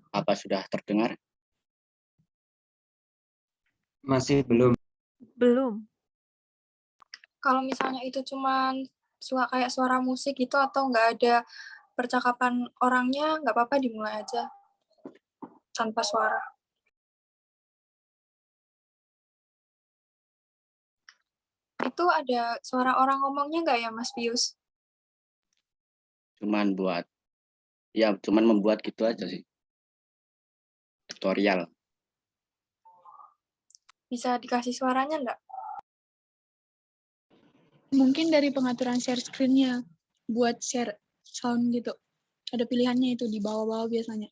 Apa sudah terdengar? Masih belum. Belum. Kalau misalnya itu cuman kayak suara musik gitu atau nggak ada percakapan orangnya, nggak apa-apa dimulai aja tanpa suara. Itu ada suara orang ngomongnya nggak ya, Mas Pius? Cuman membuat gitu aja sih. Tutorial. Bisa dikasih suaranya nggak? Mungkin dari pengaturan share screen-nya buat share sound gitu. Ada pilihannya itu di bawah-bawah biasanya.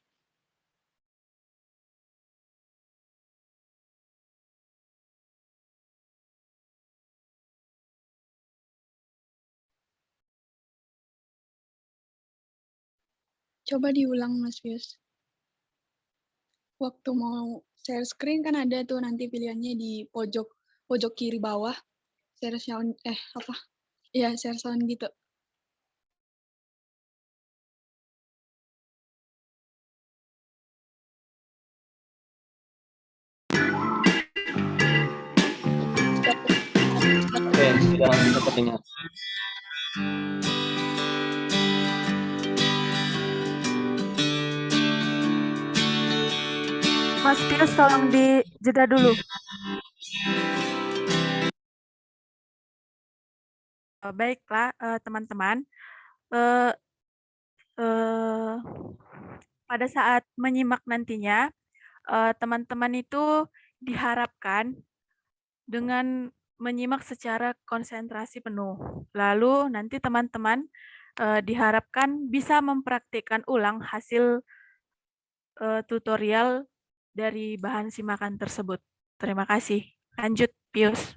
Coba diulang, Mas Pius. Waktu mau share screen kan ada tuh nanti pilihannya di pojok kiri bawah. Share sound, Iya, share sound gitu. Oke, sudah bisa terdengar. Mas Pius tolong dijeda dulu. Baiklah, teman-teman. Pada saat menyimak nantinya, teman-teman itu diharapkan dengan menyimak secara konsentrasi penuh. Lalu nanti teman-teman diharapkan bisa mempraktikkan ulang hasil tutorial dari bahan simakan tersebut. Terima kasih. Lanjut, Pius.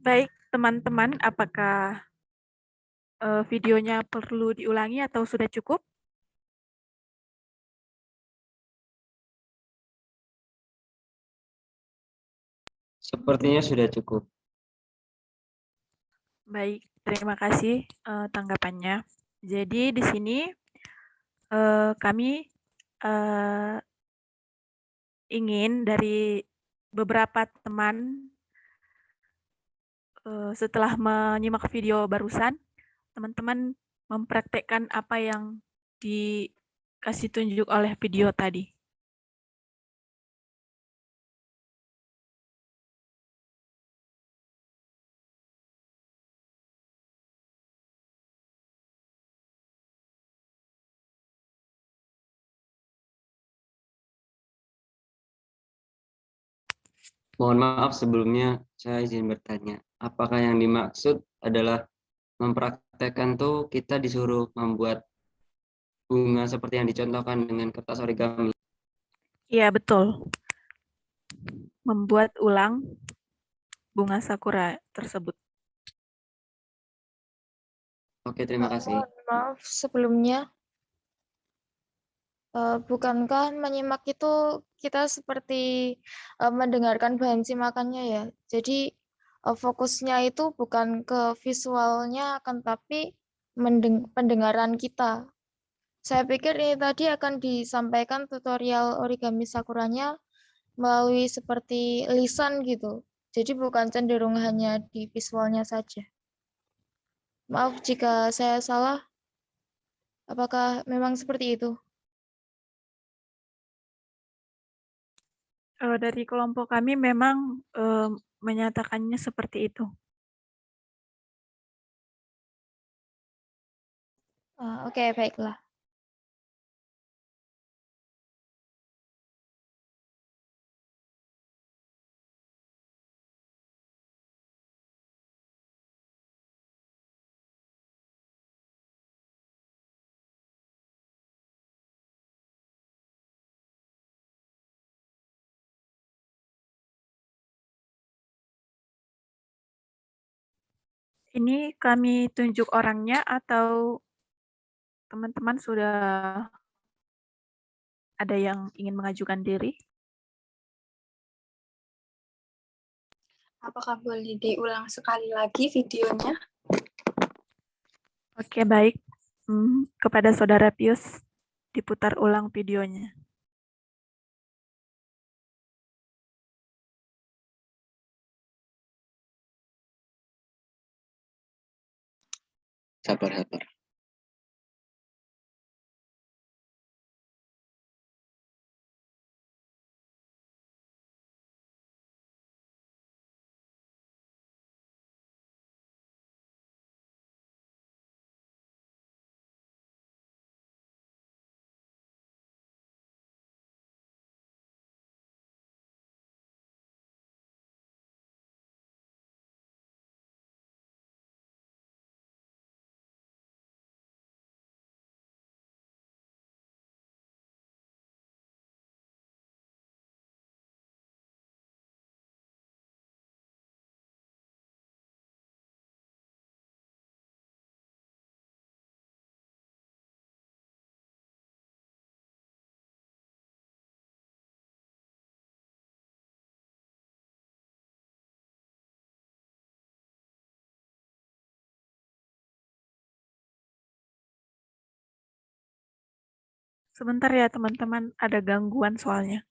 Baik, teman-teman, apakah videonya perlu diulangi atau sudah cukup? Sepertinya sudah cukup. Baik, terima kasih tanggapannya. Jadi di sini kami ingin dari beberapa teman setelah menyimak video barusan, teman-teman mempraktekkan apa yang dikasih tunjuk oleh video tadi. Mohon maaf sebelumnya saya izin bertanya. Apakah yang dimaksud adalah mempraktekkan tuh kita disuruh membuat bunga seperti yang dicontohkan dengan kertas origami? Iya, betul. Membuat ulang bunga sakura tersebut. Oke, terima kasih. Mohon maaf sebelumnya. Bukankah menyimak itu kita seperti mendengarkan bahan simakannya ya? Jadi fokusnya itu bukan ke visualnya, akan tapi pendengaran kita. Saya pikir ini tadi akan disampaikan tutorial origami sakuranya melalui seperti lisan gitu. Jadi bukan cenderung hanya di visualnya saja. Maaf jika saya salah. Apakah memang seperti itu? Dari kelompok kami memang menyatakannya seperti itu. Oke, baiklah. Ini kami tunjuk orangnya atau teman-teman sudah ada yang ingin mengajukan diri? Apakah boleh diulang sekali lagi videonya? Oke, baik. Kepada Saudara Pius, diputar ulang videonya. Sabar. Sebentar ya teman-teman, ada gangguan soalnya.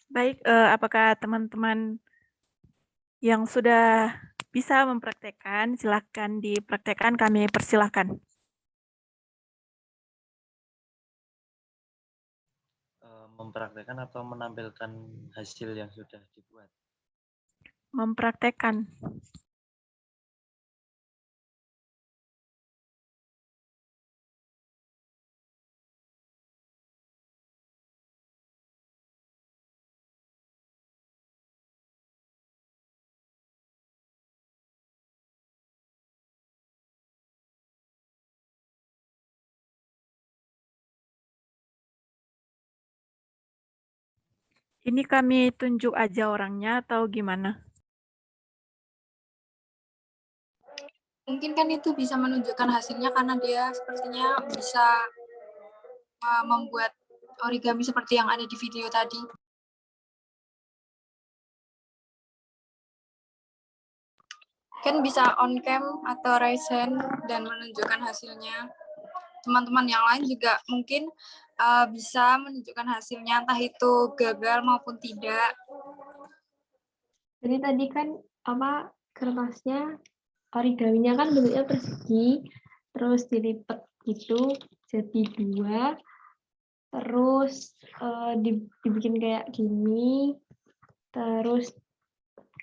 Baik, apakah teman-teman yang sudah bisa mempraktekkan, silakan dipraktekkan, kami persilahkan. Mempraktekkan atau menampilkan hasil yang sudah dibuat? Mempraktekkan. Ini kami tunjuk aja orangnya atau gimana? Mungkin kan itu bisa menunjukkan hasilnya karena dia sepertinya bisa membuat origami seperti yang ada di video tadi. Kan bisa on cam atau raise hand dan menunjukkan hasilnya. Teman-teman yang lain juga mungkin bisa menunjukkan hasilnya, entah itu gagal maupun tidak. Jadi tadi kan apa kertasnya origaminya kan bentuknya persegi, terus dilipat gitu jadi 2, terus dibikin kayak gini, terus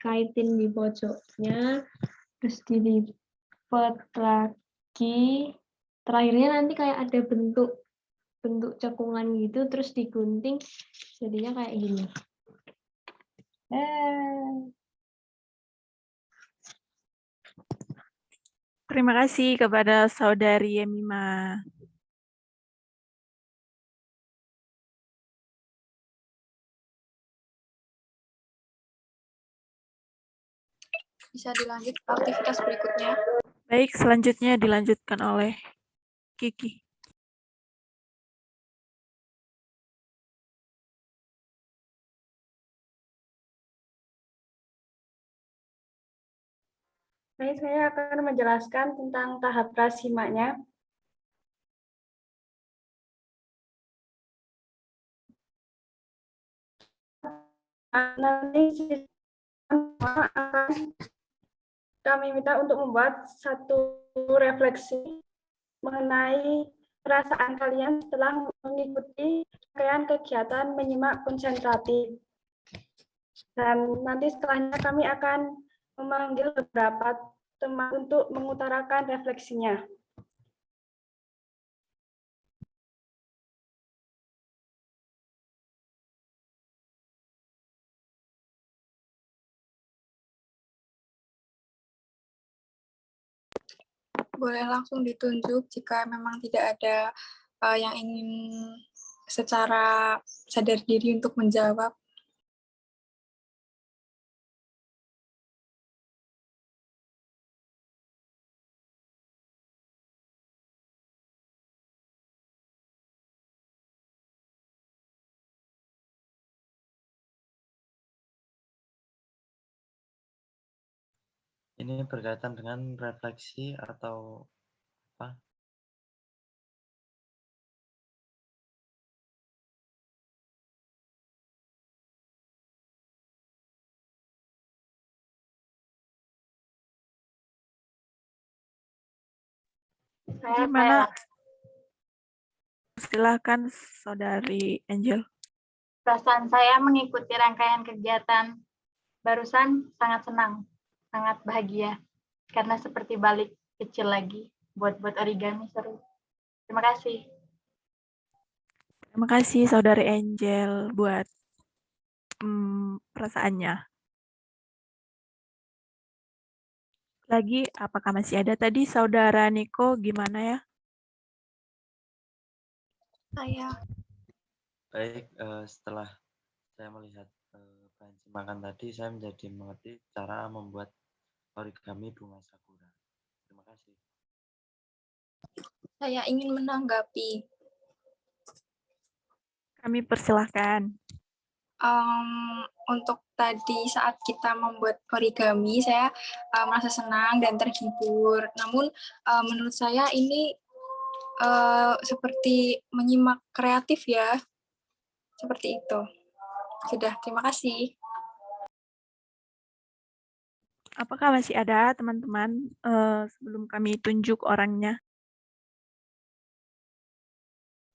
kaitin di pojoknya, terus dilipat lagi, terakhirnya nanti kayak ada bentuk cekungan gitu, terus digunting jadinya kayak gini. Terima kasih kepada Saudari Yemima. Bisa dilanjut aktivitas berikutnya. Baik, selanjutnya dilanjutkan oleh Kiki. Baik, saya akan menjelaskan tentang tahap prasimaknya. Nanti akan kami minta untuk membuat satu refleksi mengenai perasaan kalian setelah mengikuti rangkaian kegiatan menyimak konsentratif. Dan nanti setelahnya kami akan memanggil beberapa teman untuk mengutarakan refleksinya. Boleh langsung ditunjuk jika memang tidak ada yang ingin secara sadar diri untuk menjawab. Ini berkaitan dengan refleksi atau apa? Gimana? Silakan Saudari Angel. Perasaan saya mengikuti rangkaian kegiatan barusan sangat senang, sangat bahagia. Karena seperti balik kecil lagi, buat origami seru. Terima kasih. Terima kasih Saudari Angel buat perasaannya. Lagi, apakah masih ada tadi Saudara Niko, gimana ya? Saya. Baik, setelah saya melihat pencimakan tadi, saya menjadi mengerti cara membuat origami bunga sakura. Terima kasih. Saya ingin menanggapi. Kami persilahkan. Untuk tadi saat kita membuat origami, saya merasa senang dan terhibur. Namun menurut saya ini seperti menyimak kreatif ya. Seperti itu. Sudah, terima kasih. Apakah masih ada teman-teman sebelum kami tunjuk orangnya?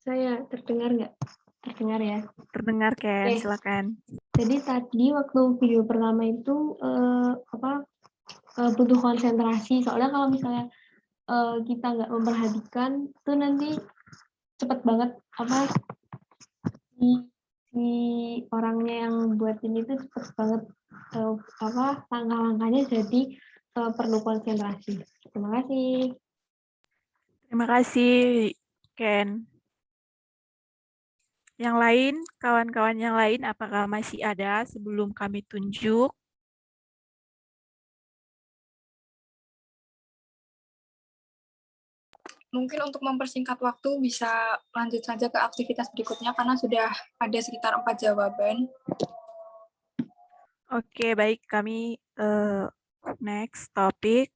Saya terdengar nggak? Terdengar ya? Terdengar, Ken. Oke. Silakan. Jadi tadi waktu video pertama itu butuh konsentrasi. Soalnya kalau misalnya kita nggak memperhatikan, tuh nanti cepet banget si orangnya yang buat ini tuh cepet banget langkah-langkahnya, jadi perlu konsentrasi. Terima kasih. Terima kasih, Ken. Yang lain, kawan-kawan yang lain, apakah masih ada sebelum kami tunjuk? Mungkin untuk mempersingkat waktu bisa lanjut saja ke aktivitas berikutnya karena sudah ada sekitar 4 jawaban. Oke, baik. Kami next topik.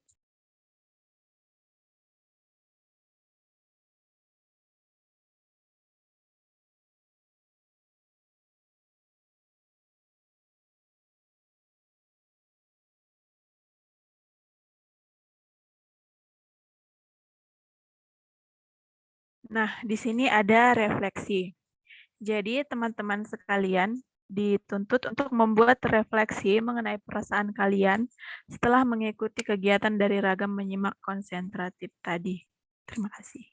Nah, di sini ada refleksi. Jadi, teman-teman sekalian dituntut untuk membuat refleksi mengenai perasaan kalian setelah mengikuti kegiatan dari ragam menyimak konsentratif tadi. Terima kasih.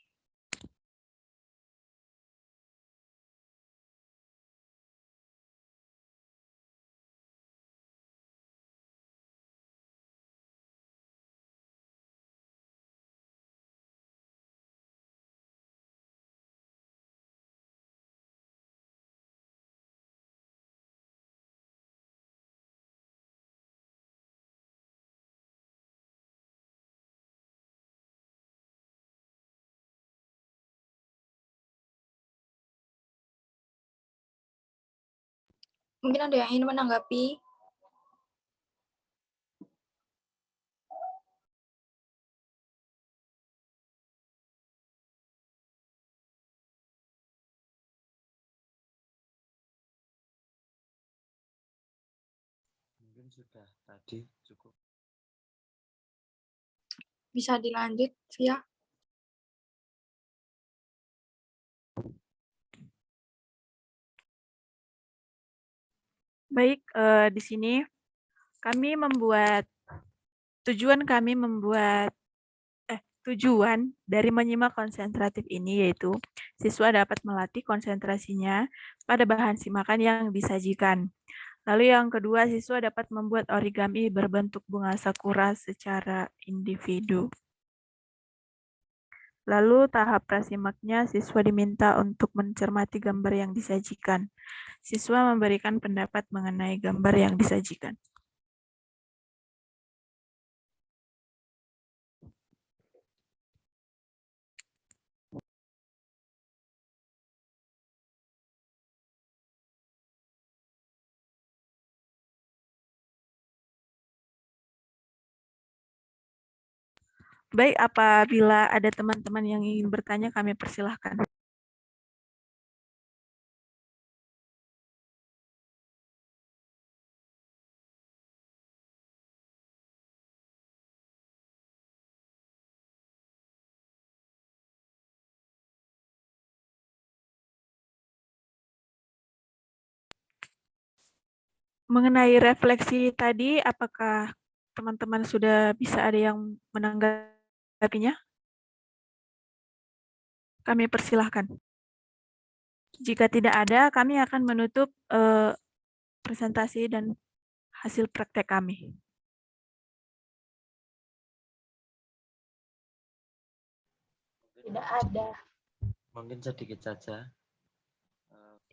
Mungkin ada yang ingin menanggapi. Mungkin sudah tadi cukup. Bisa dilanjut, Via. Baik, di sini tujuan dari menyimak konsentratif ini yaitu siswa dapat melatih konsentrasinya pada bahan simakan yang disajikan. Lalu yang kedua, siswa dapat membuat origami berbentuk bunga sakura secara individu. Lalu tahap prasimaknya, siswa diminta untuk mencermati gambar yang disajikan. Siswa memberikan pendapat mengenai gambar yang disajikan. Baik, apabila ada teman-teman yang ingin bertanya, kami persilahkan. mengenai refleksi tadi, apakah teman-teman sudah bisa ada yang menanggapinya? Kami persilahkan. Jika tidak ada, kami akan menutup presentasi dan hasil praktek kami. Tidak ada. Mungkin sedikit saja.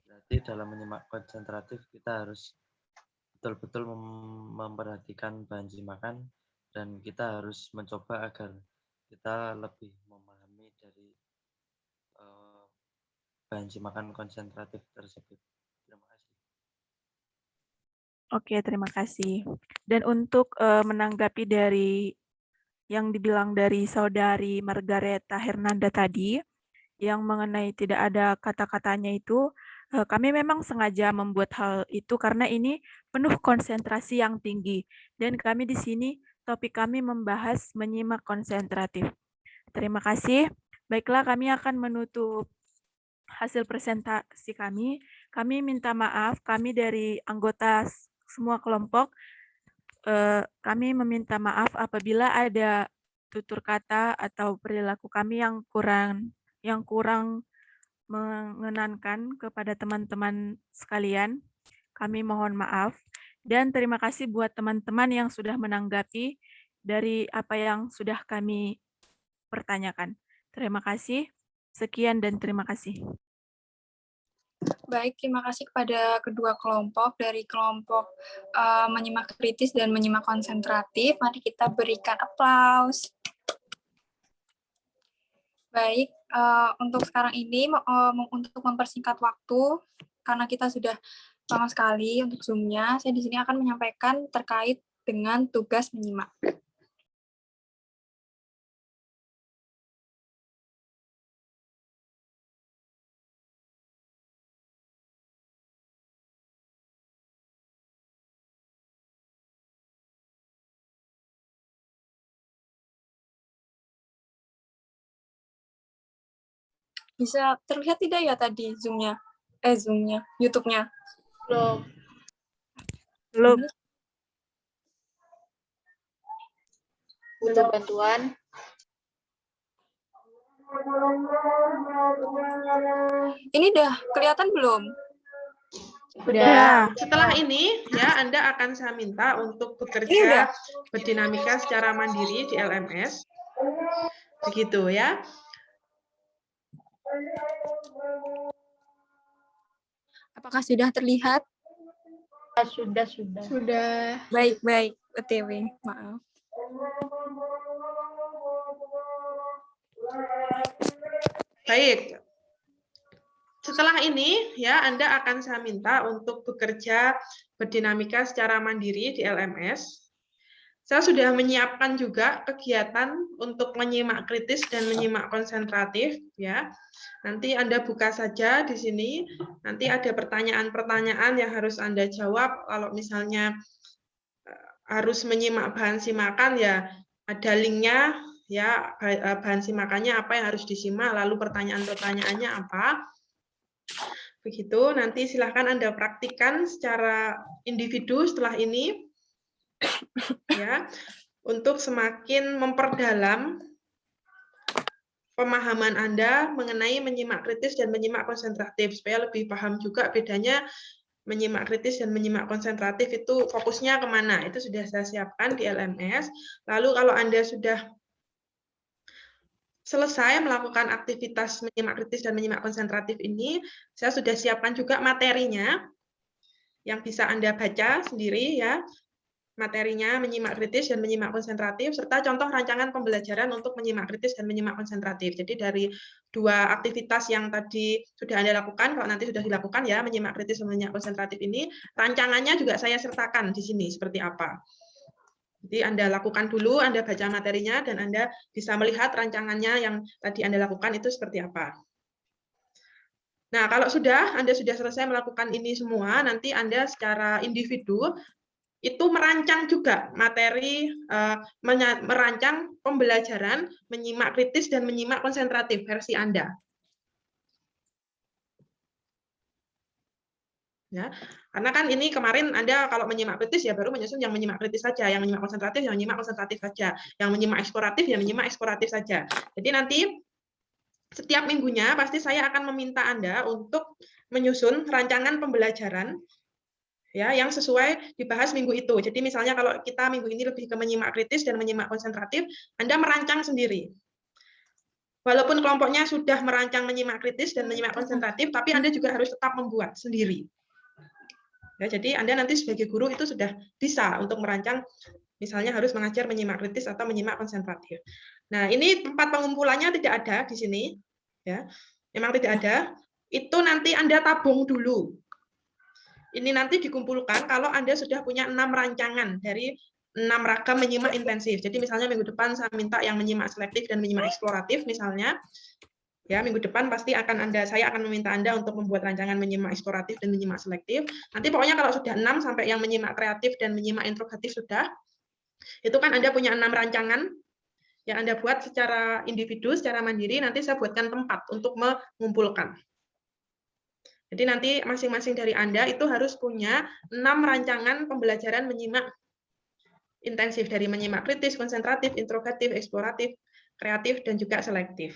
Berarti dalam menyimak konsentratif kita harus betul-betul memperhatikan bahan simakan dan kita harus mencoba agar kita lebih memahami dari bahan simakan konsentratif tersebut. Terima kasih. Oke, terima kasih. Dan untuk menanggapi dari yang dibilang dari Saudari Margareta Hernanda tadi, yang mengenai tidak ada kata-katanya itu, kami memang sengaja membuat hal itu karena ini penuh konsentrasi yang tinggi. Dan kami di sini, topik kami membahas menyimak konsentratif. Terima kasih. Baiklah, kami akan menutup hasil presentasi kami. Kami minta maaf, kami dari anggota semua kelompok, kami meminta maaf apabila ada tutur kata atau perilaku kami yang kurang mengenankan kepada teman-teman sekalian. Kami mohon maaf dan terima kasih buat teman-teman yang sudah menanggapi dari apa yang sudah kami pertanyakan. Terima kasih. Sekian dan terima kasih. Baik, terima kasih kepada kedua kelompok. Dari kelompok menyimak kritis dan menyimak konsentratif, mari kita berikan aplaus. Baik, untuk sekarang ini, untuk mempersingkat waktu, karena kita sudah lama sekali untuk Zoom-nya, saya di sini akan menyampaikan terkait dengan tugas menyimak. Bisa terlihat tidak ya tadi Zoom-nya? Zoom-nya, YouTube-nya? Belum. Belum. Butuh bantuan. Ini udah kelihatan belum? Udah. Setelah ini, ya Anda akan saya minta untuk bekerja berdinamika secara mandiri di LMS. Begitu ya. Apakah sudah terlihat? Sudah. Baik, OTW, maaf. Baik. Setelah ini, ya Anda akan saya minta untuk bekerja berdinamika secara mandiri di LMS. Saya sudah menyiapkan juga kegiatan untuk menyimak kritis dan menyimak konsentratif, ya. Nanti Anda buka saja di sini. Nanti ada pertanyaan-pertanyaan yang harus Anda jawab. Kalau misalnya harus menyimak bahan simakan, ya ada linknya, ya bahan simakannya apa yang harus disimak, lalu pertanyaan-pertanyaannya apa. Begitu. Nanti silahkan Anda praktikkan secara individu setelah ini. Ya, untuk semakin memperdalam pemahaman Anda mengenai menyimak kritis dan menyimak konsentratif, supaya lebih paham juga bedanya menyimak kritis dan menyimak konsentratif itu fokusnya kemana. Itu sudah saya siapkan di LMS. Lalu kalau Anda sudah selesai melakukan aktivitas menyimak kritis dan menyimak konsentratif ini, saya sudah siapkan juga materinya yang bisa Anda baca sendiri, ya. Materinya menyimak kritis dan menyimak konsentratif, serta contoh rancangan pembelajaran untuk menyimak kritis dan menyimak konsentratif. Jadi dari dua aktivitas yang tadi sudah Anda lakukan, kalau nanti sudah dilakukan ya, menyimak kritis dan menyimak konsentratif ini, rancangannya juga saya sertakan di sini seperti apa. Jadi Anda lakukan dulu, Anda baca materinya, dan Anda bisa melihat rancangannya yang tadi Anda lakukan itu seperti apa. Nah, kalau Anda sudah selesai melakukan ini semua, nanti Anda secara individu itu merancang juga materi, merancang pembelajaran menyimak kritis dan menyimak konsentratif versi Anda. Ya, Karena kan ini kemarin Anda kalau menyimak kritis ya baru menyusun yang menyimak kritis saja, yang menyimak konsentratif, yang menyimak konsentratif saja, yang menyimak eksploratif, yang menyimak eksploratif saja. Jadi nanti setiap minggunya pasti saya akan meminta Anda untuk menyusun rancangan pembelajaran ya yang sesuai dibahas minggu itu. Jadi misalnya kalau kita minggu ini lebih ke menyimak kritis dan menyimak konsentratif, Anda merancang sendiri. Walaupun kelompoknya sudah merancang menyimak kritis dan menyimak konsentratif, tapi Anda juga harus tetap membuat sendiri. Ya, jadi Anda nanti sebagai guru itu sudah bisa untuk merancang, misalnya harus mengajar menyimak kritis atau menyimak konsentratif. Nah, ini tempat pengumpulannya tidak ada di sini, ya, memang tidak ada. Itu nanti Anda tabung dulu. Ini nanti dikumpulkan kalau Anda sudah punya 6 rancangan dari 6 ragam menyimak intensif. Jadi misalnya minggu depan saya minta yang menyimak selektif dan menyimak eksploratif misalnya. Ya, minggu depan pasti saya akan meminta Anda untuk membuat rancangan menyimak eksploratif dan menyimak selektif. Nanti pokoknya kalau sudah 6 sampai yang menyimak kreatif dan menyimak integratif sudah, itu kan Anda punya 6 rancangan yang Anda buat secara individu, secara mandiri, nanti saya buatkan tempat untuk mengumpulkan. Jadi nanti masing-masing dari Anda itu harus punya 6 rancangan pembelajaran menyimak intensif dari menyimak kritis, konsentratif, integratif, eksploratif, kreatif, dan juga selektif.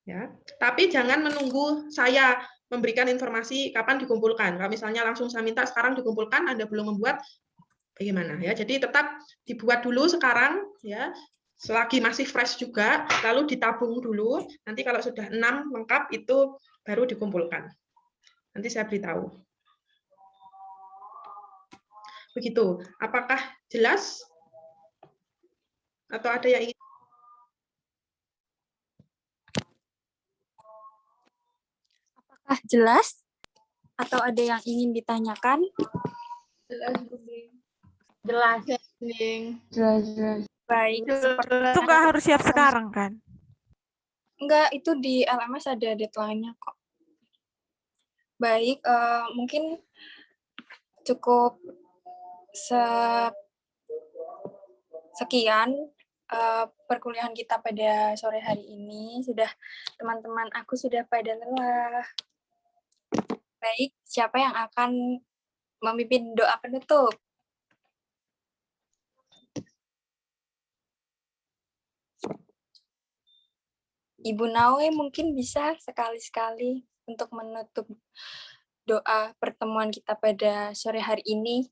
Ya, tapi jangan menunggu saya memberikan informasi kapan dikumpulkan. Kalau misalnya langsung saya minta sekarang dikumpulkan, Anda belum membuat, bagaimana ya? Jadi tetap dibuat dulu sekarang, ya, selagi masih fresh juga, lalu ditabung dulu. Nanti kalau sudah 6 lengkap itu baru dikumpulkan. Nanti saya beritahu. Begitu. Apakah jelas? Atau ada yang ingin? Apakah jelas? Atau ada yang ingin ditanyakan? Jelas. Jelas. Baik. Itu nggak harus siap sekarang kan? Enggak, itu di LMS ada deadline-nya kok. Baik, mungkin cukup sekian perkuliahan kita pada sore hari ini. Teman-teman aku sudah pada lelah. Baik, siapa yang akan memimpin doa penutup? Ibu Nawe mungkin bisa sekali-sekali untuk menutup doa pertemuan kita pada sore hari ini.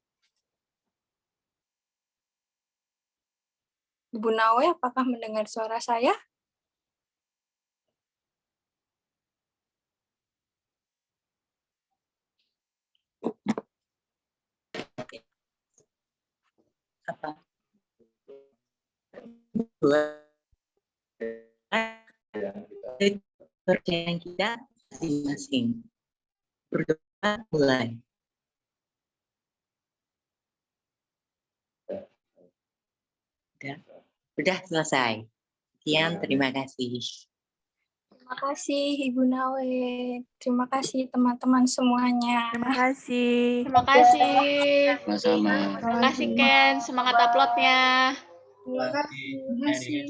Ibu Nawe, apakah mendengar suara saya? Apa? Kepercayaan kita masing-masing. Berdoa mulai. Udah selesai. Sekian, terima kasih. Terima kasih Ibu Nawe. Terima kasih teman-teman semuanya. Terima kasih. Terima kasih. Sama-sama. Terima kasih Ken, semangat uploadnya. Terima kasih.